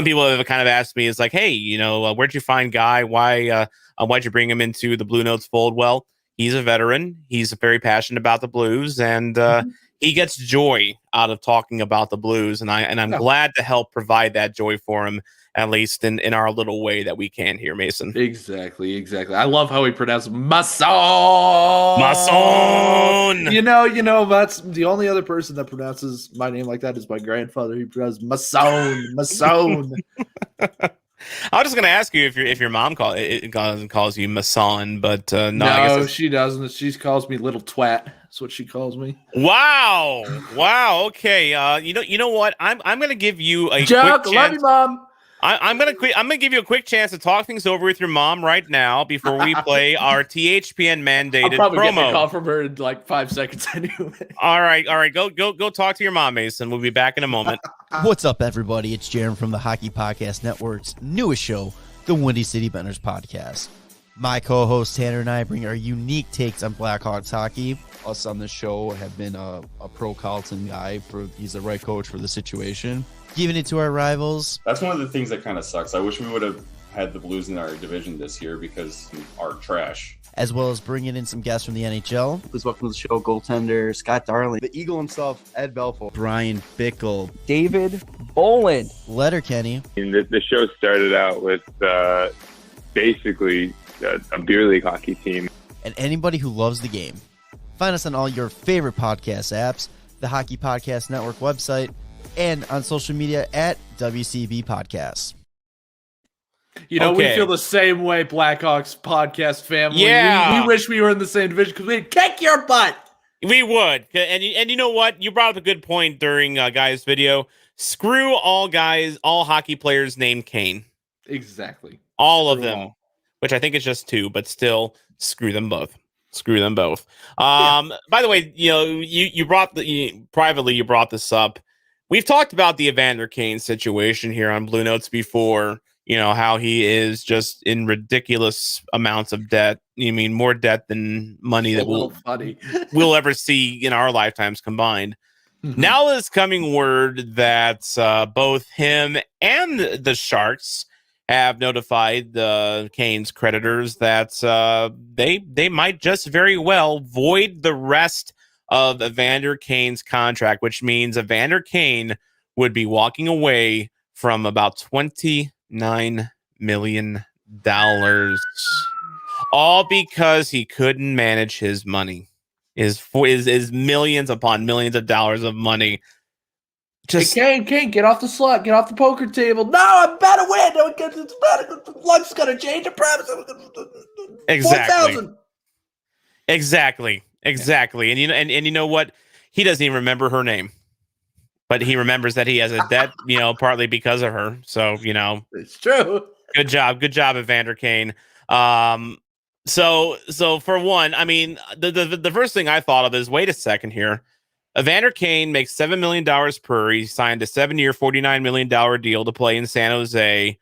people have kind of asked me, it's like, hey, you know, where'd you find Guy? Why'd you bring him into the Blue Notes fold? Well, he's a veteran. He's very passionate about the Blues, and he gets joy out of talking about the Blues, and I'm glad to help provide that joy for him, at least in our little way that we can here, Mason. Exactly. I love how he pronounced Mason. You know, that's the only other person that pronounces my name like that is my grandfather. He pronounced Mason. I was just going to ask you if your mom calls you Mason, but no, I guess she doesn't. She calls me little twat. That's what she calls me. Wow. Okay. You know what? I'm going to give you a Chuck, quick chance. love you, Mom. I'm gonna give you a quick chance to talk things over with your mom right now before we play our THPN mandated I'll probably promo. get a call from her in like 5 seconds anyway. All right. Go talk to your mom, Mason. We'll be back in a moment. What's up, everybody? It's Jaron from the Hockey Podcast Network's newest show, the Windy City Benders Podcast. My co-host Tanner and I bring our unique takes on Blackhawks hockey. Us on this show have been a pro Colton guy. He's the right coach for the situation. Giving it to our rivals. That's one of the things that kind of sucks. I wish we would have had the Blues in our division this year because our trash. As well as bringing in some guests from the NHL. Please welcome to the show, goaltender Scott Darling, the Eagle himself, Ed Belfour, Brian Bickle, David Boland, Letterkenny. The show started out with basically a beer league hockey team. And anybody who loves the game. Find us on all your favorite podcast apps, the Hockey Podcast Network website, and on social media at WCB Podcasts. You know, Okay. we feel the same way, Blackhawks podcast family. Yeah. We wish we were in the same division because we'd kick your butt. We would. And you know what? You brought up a good point during Guy's video. Screw all hockey players named Kane. Exactly. All of Screw them. all. Which I think is just two, but still, screw them both. Screw them both. By the way, you know, you brought privately you brought this up. We've talked about the Evander Kane situation here on Blue Notes before. You know, how he is just in ridiculous amounts of debt. You mean more debt than money that we'll ever see in our lifetimes combined. Mm-hmm. Now is coming word that both him and the Sharks have notified the Kane's creditors that they might just very well void the rest of Evander Kane's contract, which means Evander Kane would be walking away from about $29 million, all because he couldn't manage his money. Is millions upon millions of dollars of money. Just Hey, Kane, get off the slot, get off the poker table. No, I'm about to win. No, it's better. Luck's gonna change the premise. Exactly. 4,000. Exactly. And you know what? He doesn't even remember her name, but he remembers that he has a debt. You know, partly because of her. So you know, It's true. good job, Evander Kane. So for one, I mean, the first thing I thought of is, wait a second here. Evander Kane makes $7 million per. He signed a 7-year, $49 million deal to play in San Jose.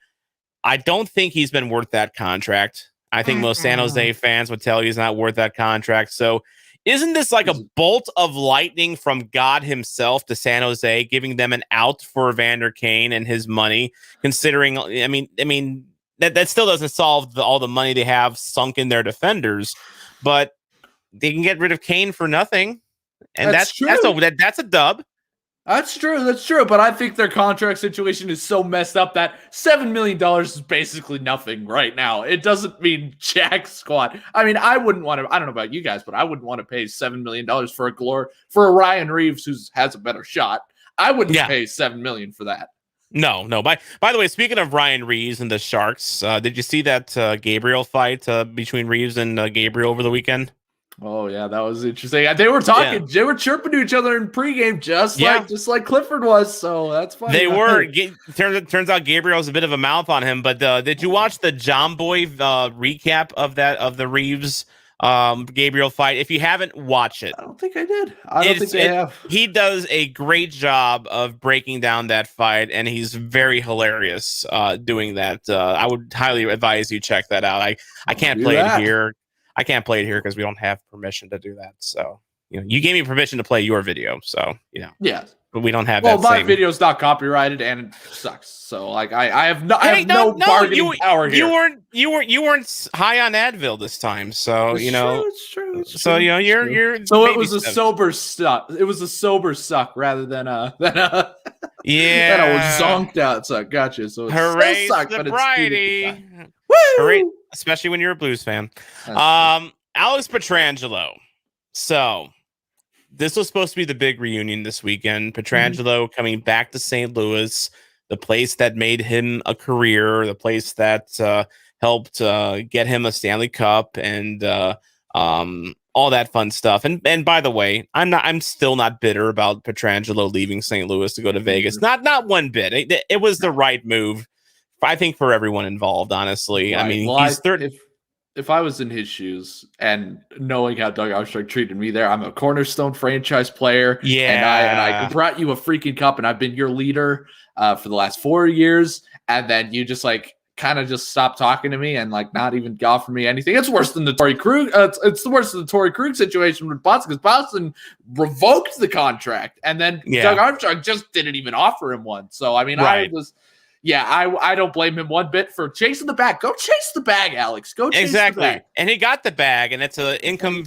I don't think he's been worth that contract. I think most San Jose fans would tell you he's not worth that contract. So isn't this like a bolt of lightning from God himself to San Jose, giving them an out for Evander Kane and his money, considering, I mean, that still doesn't solve all the money they have sunk in their defenders, but they can get rid of Kane for nothing. And that's true. That's a dub. That's true. But I think their contract situation is so messed up that $7 million is basically nothing right now. It doesn't mean jack squat. I mean, I wouldn't want to. I don't know about you guys, but I wouldn't want to pay $7 million for a Ryan Reeves who has a better shot. I wouldn't pay $7 million for that. No. By the way, speaking of Ryan Reeves and the Sharks, did you see that Gabriel fight between Reeves and Gabriel over the weekend? Oh yeah, that was interesting. They were talking, they were chirping to each other in pregame, just like Clifford was. So that's fine. They were. Turns out Gabriel's a bit of a mouth on him. But did you watch the John Boy recap of the Reeves Gabriel fight? If you haven't, watch it. I don't think I did. I don't think I have. He does a great job of breaking down that fight, and he's very hilarious doing that. I would highly advise you check that out. I can't play it here. I can't play it here because we don't have permission to do that. So, you know, you gave me permission to play your video. So, you know, but we don't have that. Well, my video's not copyrighted and it sucks. So, like, I have no bargaining power here. You weren't high on Advil this time. So, It's you know, true. so, you know, you're so it was a sober suck. It was a sober suck rather than a I was zonked out suck. Gotcha. So it's hooray, still suck, sobriety. Woo! Hooray. Especially when you're a Blues fan. Alex Pietrangelo. So this was supposed to be the big reunion this weekend. Pietrangelo coming back to St. Louis, the place that made him a career, the place that helped get him a Stanley Cup and all that fun stuff. And by the way, I'm still not bitter about Pietrangelo leaving St. Louis to go to Vegas. Not one bit. It was the right move, I think, for everyone involved, honestly. Right. I mean, well, he's third. If I was in his shoes and knowing how Doug Armstrong treated me there, I'm a cornerstone franchise player. Yeah. And I brought you a freaking cup and I've been your leader for the last 4 years. And then you just kind of just stopped talking to me and not even offer me anything. It's worse than the Torrey Krug. It's the worst of the Torrey Krug situation with Boston, because Boston revoked the contract and then Doug Armstrong just didn't even offer him one. So, I mean, right. Yeah, I don't blame him one bit for chasing the bag. Go chase the bag, Alex. Go chase the bag. And he got the bag, and it's a income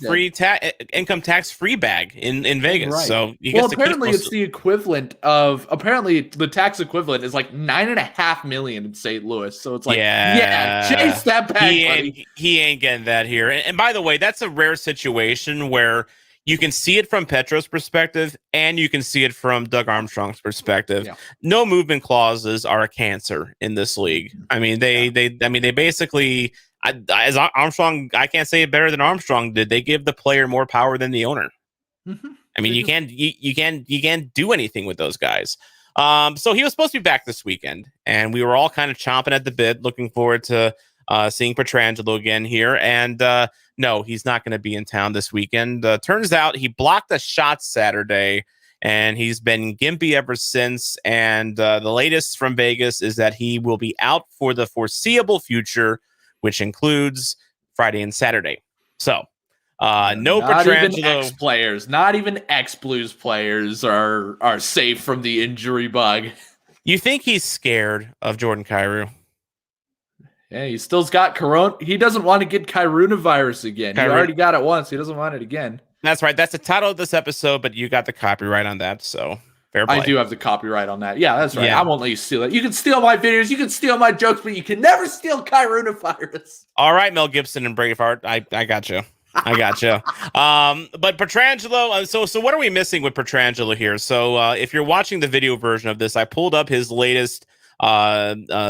tax free bag in Vegas. Right. So apparently it's the equivalent of the tax equivalent is like $9.5 million in St. Louis. So it's like, chase that bag, buddy. He ain't getting that here. And by the way, that's a rare situation where you can see it from Petro's perspective, and you can see it from Doug Armstrong's perspective. Yeah. No movement clauses are a cancer in this league. I mean, they basically, as Armstrong, I can't say it better than Armstrong did. They give the player more power than the owner. Mm-hmm. I mean, you can't do anything with those guys. So he was supposed to be back this weekend, and we were all kind of chomping at the bit, looking forward to seeing Pietrangelo again here. And no, he's not going to be in town this weekend. Turns out he blocked a shot Saturday, and he's been gimpy ever since. And the latest from Vegas is that he will be out for the foreseeable future, which includes Friday and Saturday. So no Pietrangelo. Not even ex-Blues players are safe from the injury bug. You think he's scared of Jordan Kyrou? Yeah, he still's got corona. He doesn't want to get Kyrou-Navirus again. He already got it once. He doesn't want it again. That's right. That's the title of this episode, but you got the copyright on that, so fair play. I do have the copyright on that. Yeah, that's right. Yeah. I won't let you steal it. You can steal my videos, you can steal my jokes, but you can never steal Kyrou-Navirus. All right, Mel Gibson and Braveheart. I got you. I got you. But Pietrangelo, so what are we missing with Pietrangelo here? So if you're watching the video version of this, I pulled up his latest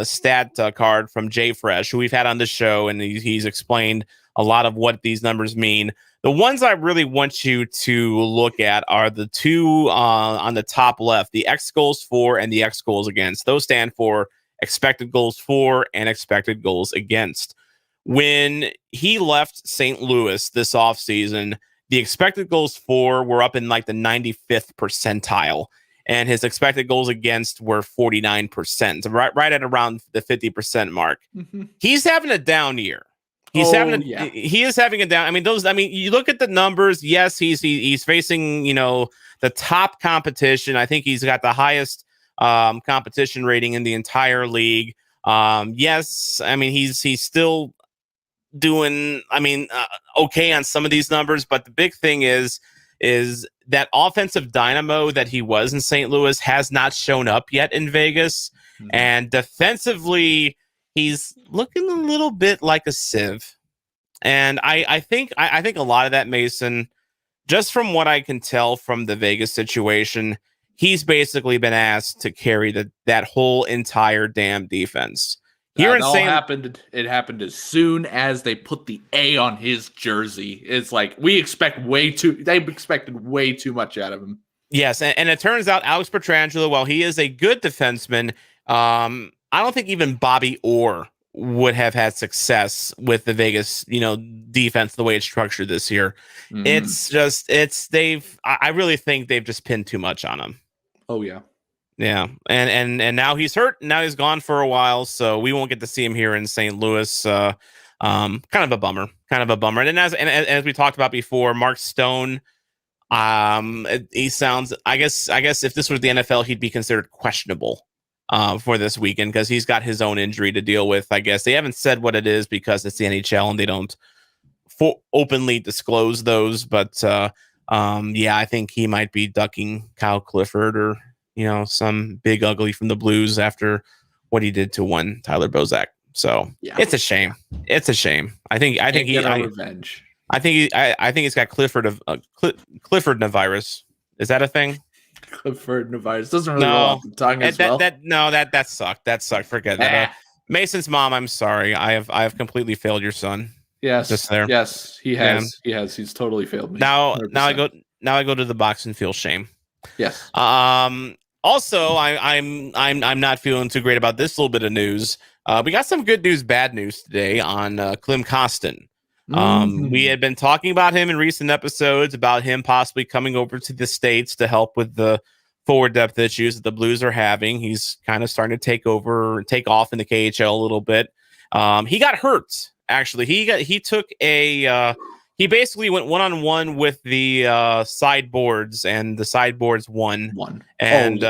stat card from JFresh, who we've had on the show, and he's explained a lot of what these numbers mean. The ones I really want you to look at are the two on the top left, the X goals for and the X goals against. Those stand for expected goals for and expected goals against. When he left St. Louis this offseason, the expected goals for were up in like the 95th percentile, and his expected goals against were 49%, right at around the 50% mark. Mm-hmm. He's having a down year. He is having a down. I mean, you look at the numbers. Yes, he's facing, the top competition. I think he's got the highest competition rating in the entire league. Yes, I mean, he's still doing, okay on some of these numbers, but the big thing is that offensive dynamo that he was in St. Louis has not shown up yet in Vegas. Mm-hmm. And defensively, he's looking a little bit like a sieve. And I think a lot of that, Mason, just from what I can tell from the Vegas situation, he's basically been asked to carry that whole entire damn defense. It happened as soon as they put the A on his jersey. It's like they expected way too much out of him. Yes, and it turns out Alex Pietrangelo, while he is a good defenseman, I don't think even Bobby Orr would have had success with the Vegas, defense the way it's structured this year. Mm. I really think they've just pinned too much on him. Oh yeah. Yeah, and now he's hurt. Now he's gone for a while, so we won't get to see him here in St. Louis. Kind of a bummer. And as we talked about before, Mark Stone, he sounds. I guess if this was the NFL, he'd be considered questionable for this weekend because he's got his own injury to deal with. I guess they haven't said what it is because it's the NHL and they don't openly disclose those. But I think he might be ducking Kyle Clifford or some big ugly from the Blues after what he did to one Tyler Bozak. So It's a shame. I think revenge. I think he's got Kyrou-Navirus. Is that a thing? Kyrou-Navirus doesn't really roll off the tongue as well. That sucked. Forget that. Mason's mom, I'm sorry. I have completely failed your son. Yes. Just there. Yes, he has. Yeah. He has. He's totally failed me. Now I go to the box and feel shame. Yes. Also, I'm not feeling too great about this little bit of news. We got some good news, bad news today on Klim Kostin. We had been talking about him in recent episodes, about him possibly coming over to the States to help with the forward depth issues that the Blues are having. He's kind of starting to take off in the KHL a little bit. He got hurt. Actually, he took a he basically went one-on-one with the sideboards, and the sideboards won. And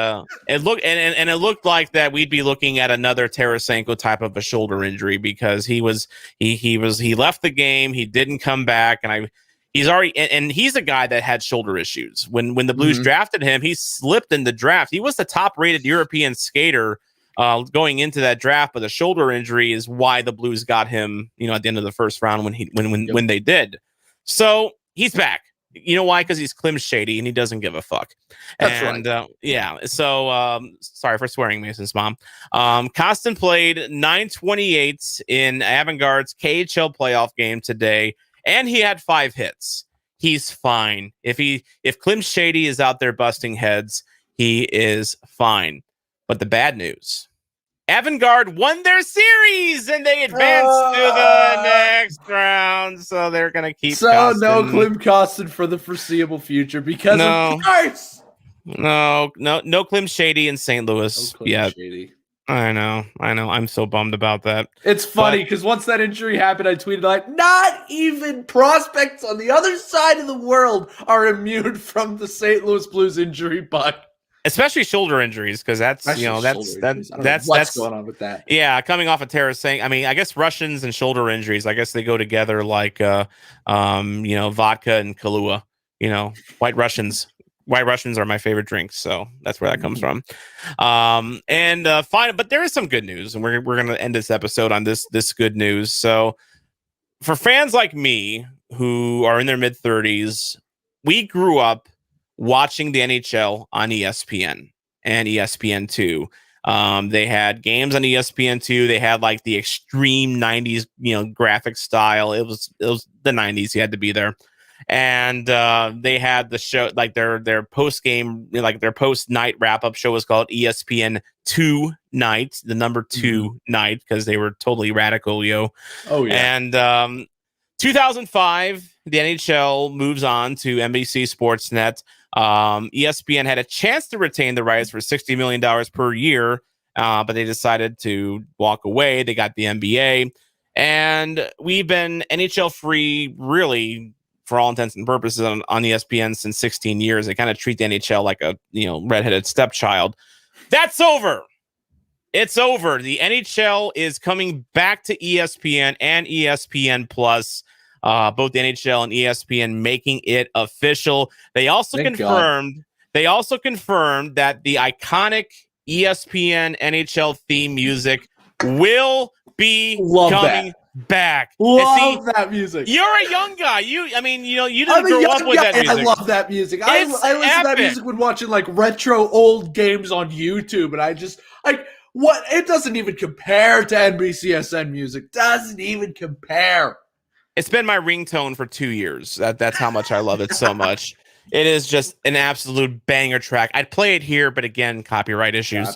it looked like that we'd be looking at another Tarasenko type of a shoulder injury, because he left the game, he didn't come back, and he's a guy that had shoulder issues. When the Blues drafted him, he slipped in the draft. He was the top-rated European skater going into that draft, but the shoulder injury is why the Blues got him, at the end of the first round when they did. So he's back. You know why? Because he's Klim Shady and he doesn't give a fuck. That's right. Yeah. So sorry for swearing, Mason's mom. Kostin played 928 in Avantgarde's KHL playoff game today, and he had 5 hits. He's fine. If Klim Shady is out there busting heads, he is fine. But the bad news, Avantgarde won their series and they advanced to the next round. So they're going to keep Kostin. No Klim Kostin for the foreseeable future because of price. No Klim Shady in St. Louis yet. Shady. I know. I'm so bummed about that. It's funny because once that injury happened, I tweeted not even prospects on the other side of the world are immune from the St. Louis Blues injury bug. Especially shoulder injuries, because that's what's going on with that. Yeah, coming off of Tarasenko. I mean, I guess Russians and shoulder injuries, I guess they go together like vodka and Kahlua. White Russians are my favorite drinks, so that's where that comes from. Fine, but there is some good news, and we're going to end this episode on this good news. So, for fans like me who are in their mid-30s, we grew up watching the NHL on ESPN and ESPN2. They had games on ESPN2. They had like the extreme 90s, graphic style. It was the 90s. You had to be there. And they had the show, like their post game, like their post night wrap up show was called ESPN 2 Night, the number 2 night, because they were totally radical, yo. Oh yeah. And 2005, the NHL moves on to NBC Sportsnet. ESPN had a chance to retain the rights for $60 million per year, but they decided to walk away. They got the NBA, and we've been NHL free, really, for all intents and purposes, on ESPN since 16 years. They kind of treat the NHL like a redheaded stepchild. That's over. It's over. The NHL is coming back to ESPN and ESPN Plus. Both the NHL and ESPN making it official. They also confirmed that the iconic ESPN NHL theme music will be coming back. Love that music. You're a young guy. You didn't grow up with that music. I love that music. I listen to that music when watching like retro old games on YouTube, and I just what? It doesn't even compare to NBCSN music. Doesn't even compare. It's been my ringtone for 2 years. That's how much I love it so much. It is just an absolute banger track. I'd play it here, but again, copyright issues.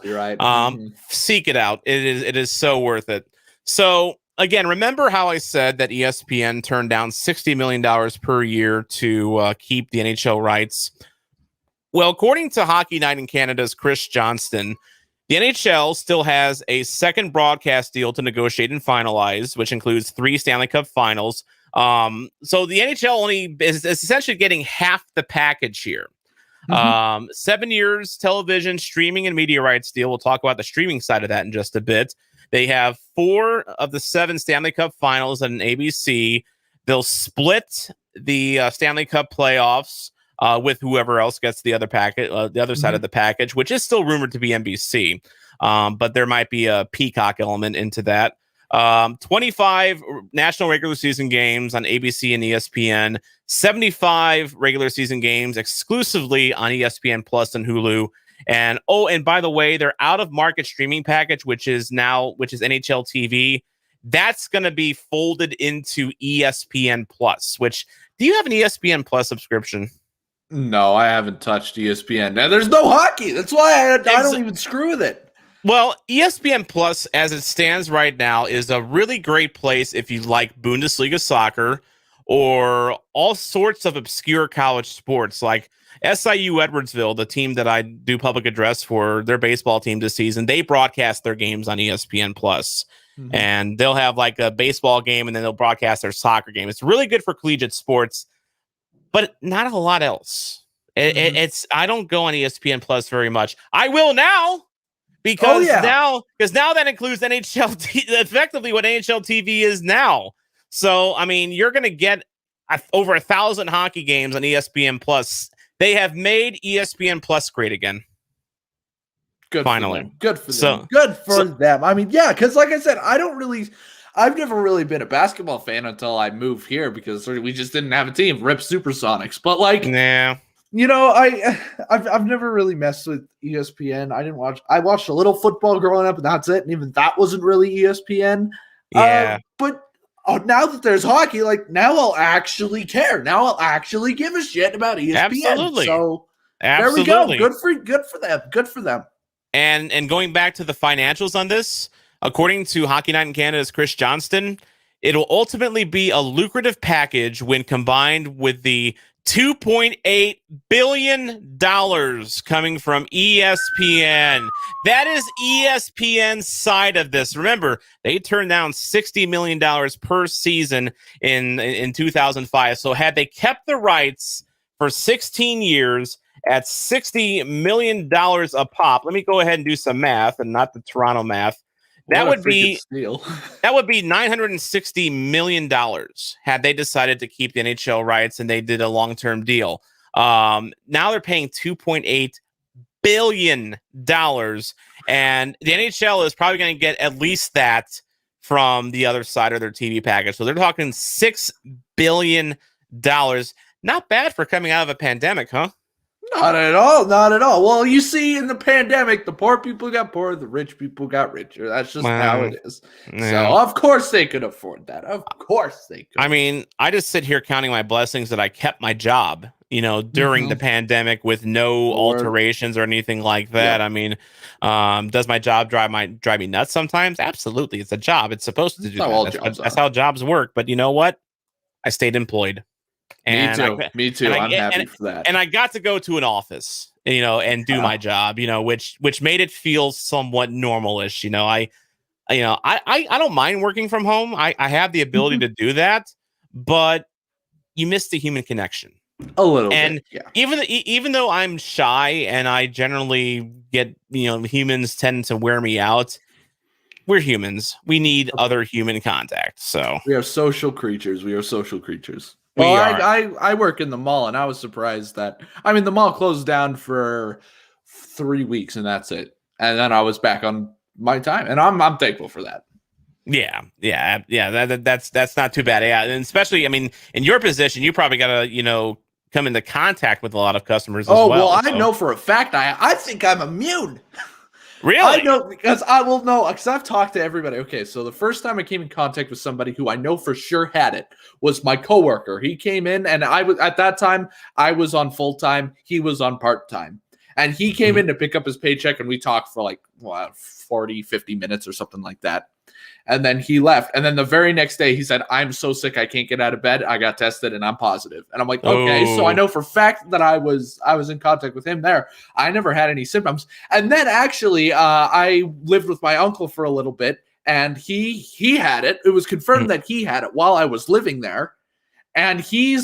Seek it out. It is so worth it. So again, remember how I said that ESPN turned down $60 million per year to keep the NHL rights? Well, according to Hockey Night in Canada's Chris Johnston, the NHL still has a second broadcast deal to negotiate and finalize, which includes 3 Stanley Cup finals. So the NHL only is essentially getting half the package here. 7 years television, streaming, and media rights deal. We'll talk about the streaming side of that in just a bit. They have 4 of the 7 Stanley Cup finals on ABC. They'll split the Stanley Cup playoffs with whoever else gets the other packet, the other side of the package, which is still rumored to be NBC. But there might be a Peacock element into that. 25 national regular season games on ABC and ESPN, 75 regular season games exclusively on ESPN Plus and Hulu. And by the way, their out of market streaming package, which is NHL TV, that's going to be folded into ESPN Plus. Which, do you have an ESPN Plus subscription? No, I haven't touched ESPN. Now, there's no hockey. That's why I don't even screw with it. Well, ESPN Plus, as it stands right now, is a really great place if you like Bundesliga soccer, or all sorts of obscure college sports like SIU Edwardsville, the team that I do public address for, their baseball team this season, they broadcast their games on ESPN Plus. Mhm. And they'll have like a baseball game and then they'll broadcast their soccer game. It's really good for collegiate sports, but not a lot else. It's I don't go on ESPN Plus very much. I will now because now that includes NHL effectively what NHL TV is now. So I mean, you're going to get over 1,000 hockey games on ESPN Plus. They have made ESPN Plus great again. Good finally. For them. Good for them. Good for them. I mean, yeah, because like I said, I've never really been a basketball fan until I moved here because we just didn't have a team. Rip Supersonics. But like, you know, I've never really messed with ESPN. I watched a little football growing up, and that's it. And even that wasn't really ESPN. Yeah. But now that there's hockey, like now I'll actually care. Now I'll actually give a shit about ESPN. Absolutely. So Absolutely. there we go. Good for them. Good for them. And going back to the financials on this, according to Hockey Night in Canada's Chris Johnston, it'll ultimately be a lucrative package when combined with the $2.8 billion coming from ESPN. That is ESPN's side of this. Remember, they turned down $60 million per season in 2005. So had they kept the rights for 16 years at $60 million a pop, let me go ahead and do some math and not the Toronto math. That would be $960 million had they decided to keep the NHL rights and they did a long-term deal. Now they're paying $2.8 billion, and the NHL is probably going to get at least that from the other side of their TV package. So they're talking $6 billion. Not bad for coming out of a pandemic, huh? Not at all. Not at all. Well, you see, in the pandemic, the poor people got poorer, the rich people got richer. That's just how it is. Yeah. So, of course, they could afford that. Of course, they could. I mean, I just sit here counting my blessings that I kept my job, you know, during the pandemic with no alterations or anything like that. I mean, does my job drive me nuts sometimes? Absolutely. It's a job. It's supposed to do that. That's how jobs work. But you know what? I stayed employed. Me too. I'm happy for that. And I got to go to an office, you know, and do my job, you know, which made it feel somewhat normal-ish. You know, I don't mind working from home. I have the ability to do that, but you miss the human connection a little bit. Yeah. Even though I'm shy and I generally get, you know, humans tend to wear me out. We're humans. We need other human contact. So we are social creatures. Well, I work in the mall, and I was surprised that the mall closed down for 3 weeks, and that's it. And then I was back on my time, and I'm thankful for that. Yeah. That's not too bad. Yeah, and especially, I mean, in your position, you probably got to, you know, come into contact with a lot of customers as well. Well, I know for a fact I think I'm immune. Really? I know because I've talked to everybody. Okay, so the first time I came in contact with somebody who I know for sure had it was my coworker. He came in, and at that time I was on full time. He was on part time, and he came in to pick up his paycheck, and we talked for like 40, 50 minutes or something like that. And then he left. And then the very next day, he said, "I'm so sick, I can't get out of bed. I got tested, and I'm positive." And I'm like, okay. So I know for a fact that I was in contact with him there. I never had any symptoms. And then actually, I lived with my uncle for a little bit, and he had it. It was confirmed that he had it while I was living there. And he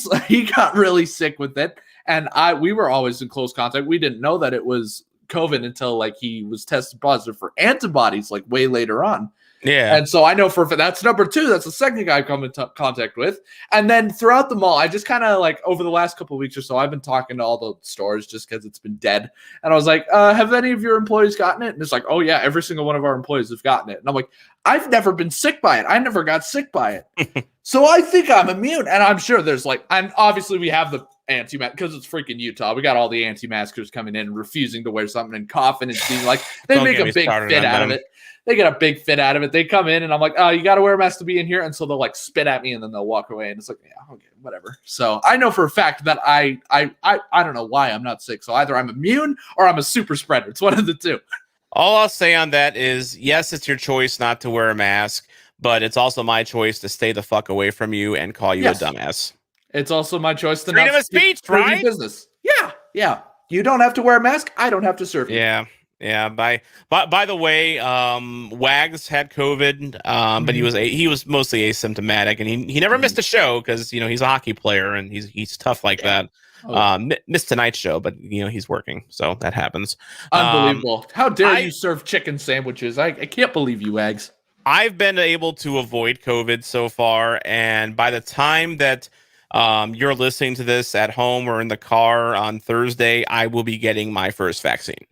got really sick with it. And we were always in close contact. We didn't know that it was COVID until like he was tested positive for antibodies like way later on. Yeah. And so I know that's number 2. That's the second guy I've come in contact with. And then throughout the mall, I just kind of like over the last couple of weeks or so, I've been talking to all the stores just because it's been dead. And I was like, have any of your employees gotten it? And it's like, oh yeah, every single one of our employees have gotten it. And I'm like, I've never been sick by it. I never got sick by it. So I think I'm immune. And I'm sure there's obviously we have the anti-mask because it's freaking Utah. We got all the anti-maskers coming in and refusing to wear something and coughing and being like, they make a big fit out of it. They get a big fit out of it. They come in and I'm like, oh, you got to wear a mask to be in here. And so they'll like spit at me and then they'll walk away. And it's like, yeah, okay, whatever. So I know for a fact that I don't know why I'm not sick. So either I'm immune or I'm a super spreader. It's one of the two. All I'll say on that is, yes, it's your choice not to wear a mask, but it's also my choice to stay the fuck away from you and call you a dumbass. It's also my choice to freedom not of speech, serve right? your business. Yeah. You don't have to wear a mask. I don't have to serve you. Yeah. By the way, Wags had COVID, but he was mostly asymptomatic, and he never missed a show because he's a hockey player and he's tough like that. Missed tonight's show, but he's working, so that happens. Unbelievable! How dare you serve chicken sandwiches? I can't believe you, Wags. I've been able to avoid COVID so far, and by the time that you're listening to this at home or in the car on Thursday, I will be getting my first vaccine.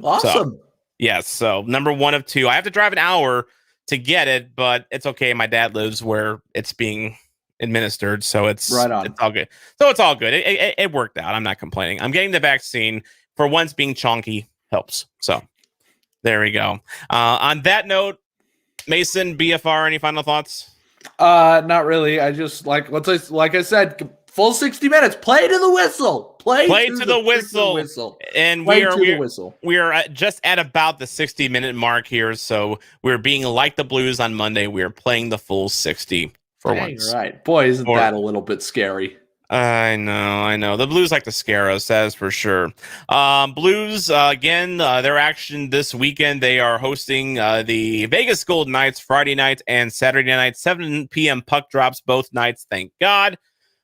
Awesome. So number 1 of 2. I have to drive an hour to get it, but it's okay. My dad lives where it's being administered, so it's right on. It's all good. So it's all good. It worked out. I'm not complaining. I'm getting the vaccine. For once, being chonky helps. So there we go. On that note, Mason, BFR, any final thoughts? Not really. I just like I said, full 60 minutes. Play to the whistle. Play to the whistle. And we are just at about the 60-minute mark here. So we're being like the Blues on Monday. We are playing the full 60 for once. Right. Boy, isn't that a little bit scary? I know. The Blues like to scare us, that's for sure. Blues, again, their action this weekend, they are hosting the Vegas Golden Knights Friday night and Saturday night, 7 p.m. puck drops both nights, thank God.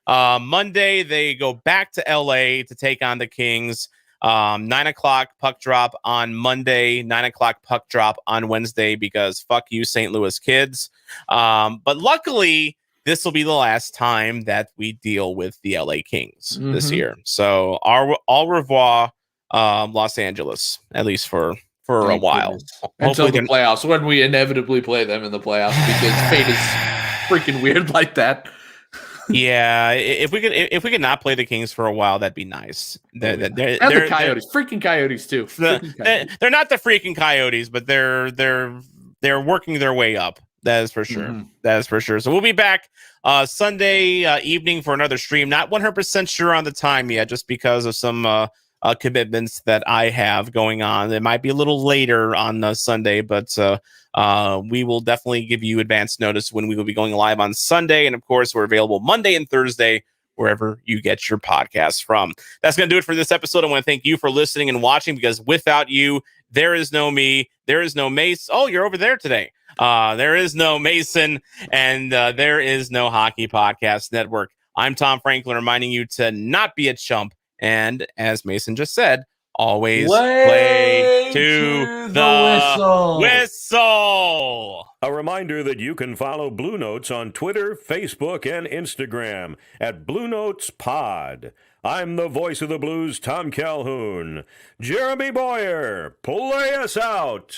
Monday, they go back to LA to take on the Kings. 9 o'clock puck drop on Monday, 9 o'clock puck drop on Wednesday, because fuck you, St. Louis kids. But luckily, this will be the last time that we deal with the LA Kings this year. So au revoir, Los Angeles, at least for a while. Until the playoffs, when we inevitably play them in the playoffs, because fate is freaking weird like that. Yeah, if we could not play the Kings for a while, that'd be nice. They're the Coyotes, freaking Coyotes too. They're not the freaking Coyotes, but they're working their way up. That is for sure. That is for sure. So we'll be back Sunday evening for another stream. Not 100% sure on the time yet, just because of some commitments that I have going on. It might be a little later on Sunday, but we will definitely give you advance notice when we will be going live on Sunday. And of course, we're available Monday and Thursday, wherever you get your podcasts from. That's going to do it for this episode. I want to thank you for listening and watching, because without you, there is no me, there is no Mace. Oh, you're over there today. There is no Mason, and there is no Hockey Podcast Network. I'm Tom Franklin, reminding you to not be a chump. And as Mason just said, always play to the whistle. A reminder that you can follow Blue Notes on Twitter, Facebook, and Instagram at Bluenotes Pod. I'm the voice of the Blues, Tom Calhoun. Jeremy Boyer, play us out.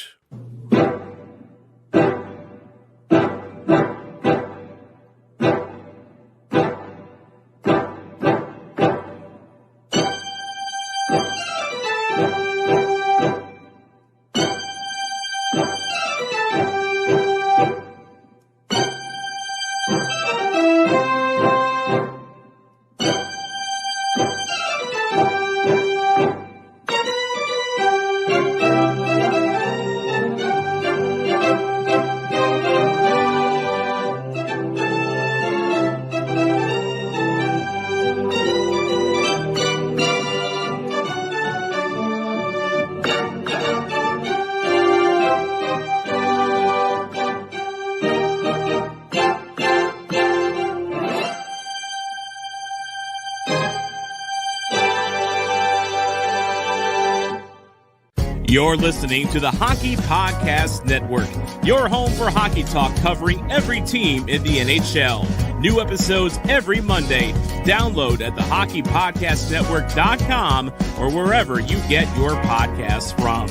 You're listening to the Hockey Podcast Network, your home for hockey talk covering every team in the NHL. New episodes every Monday. Download at thehockeypodcastnetwork.com or wherever you get your podcasts from.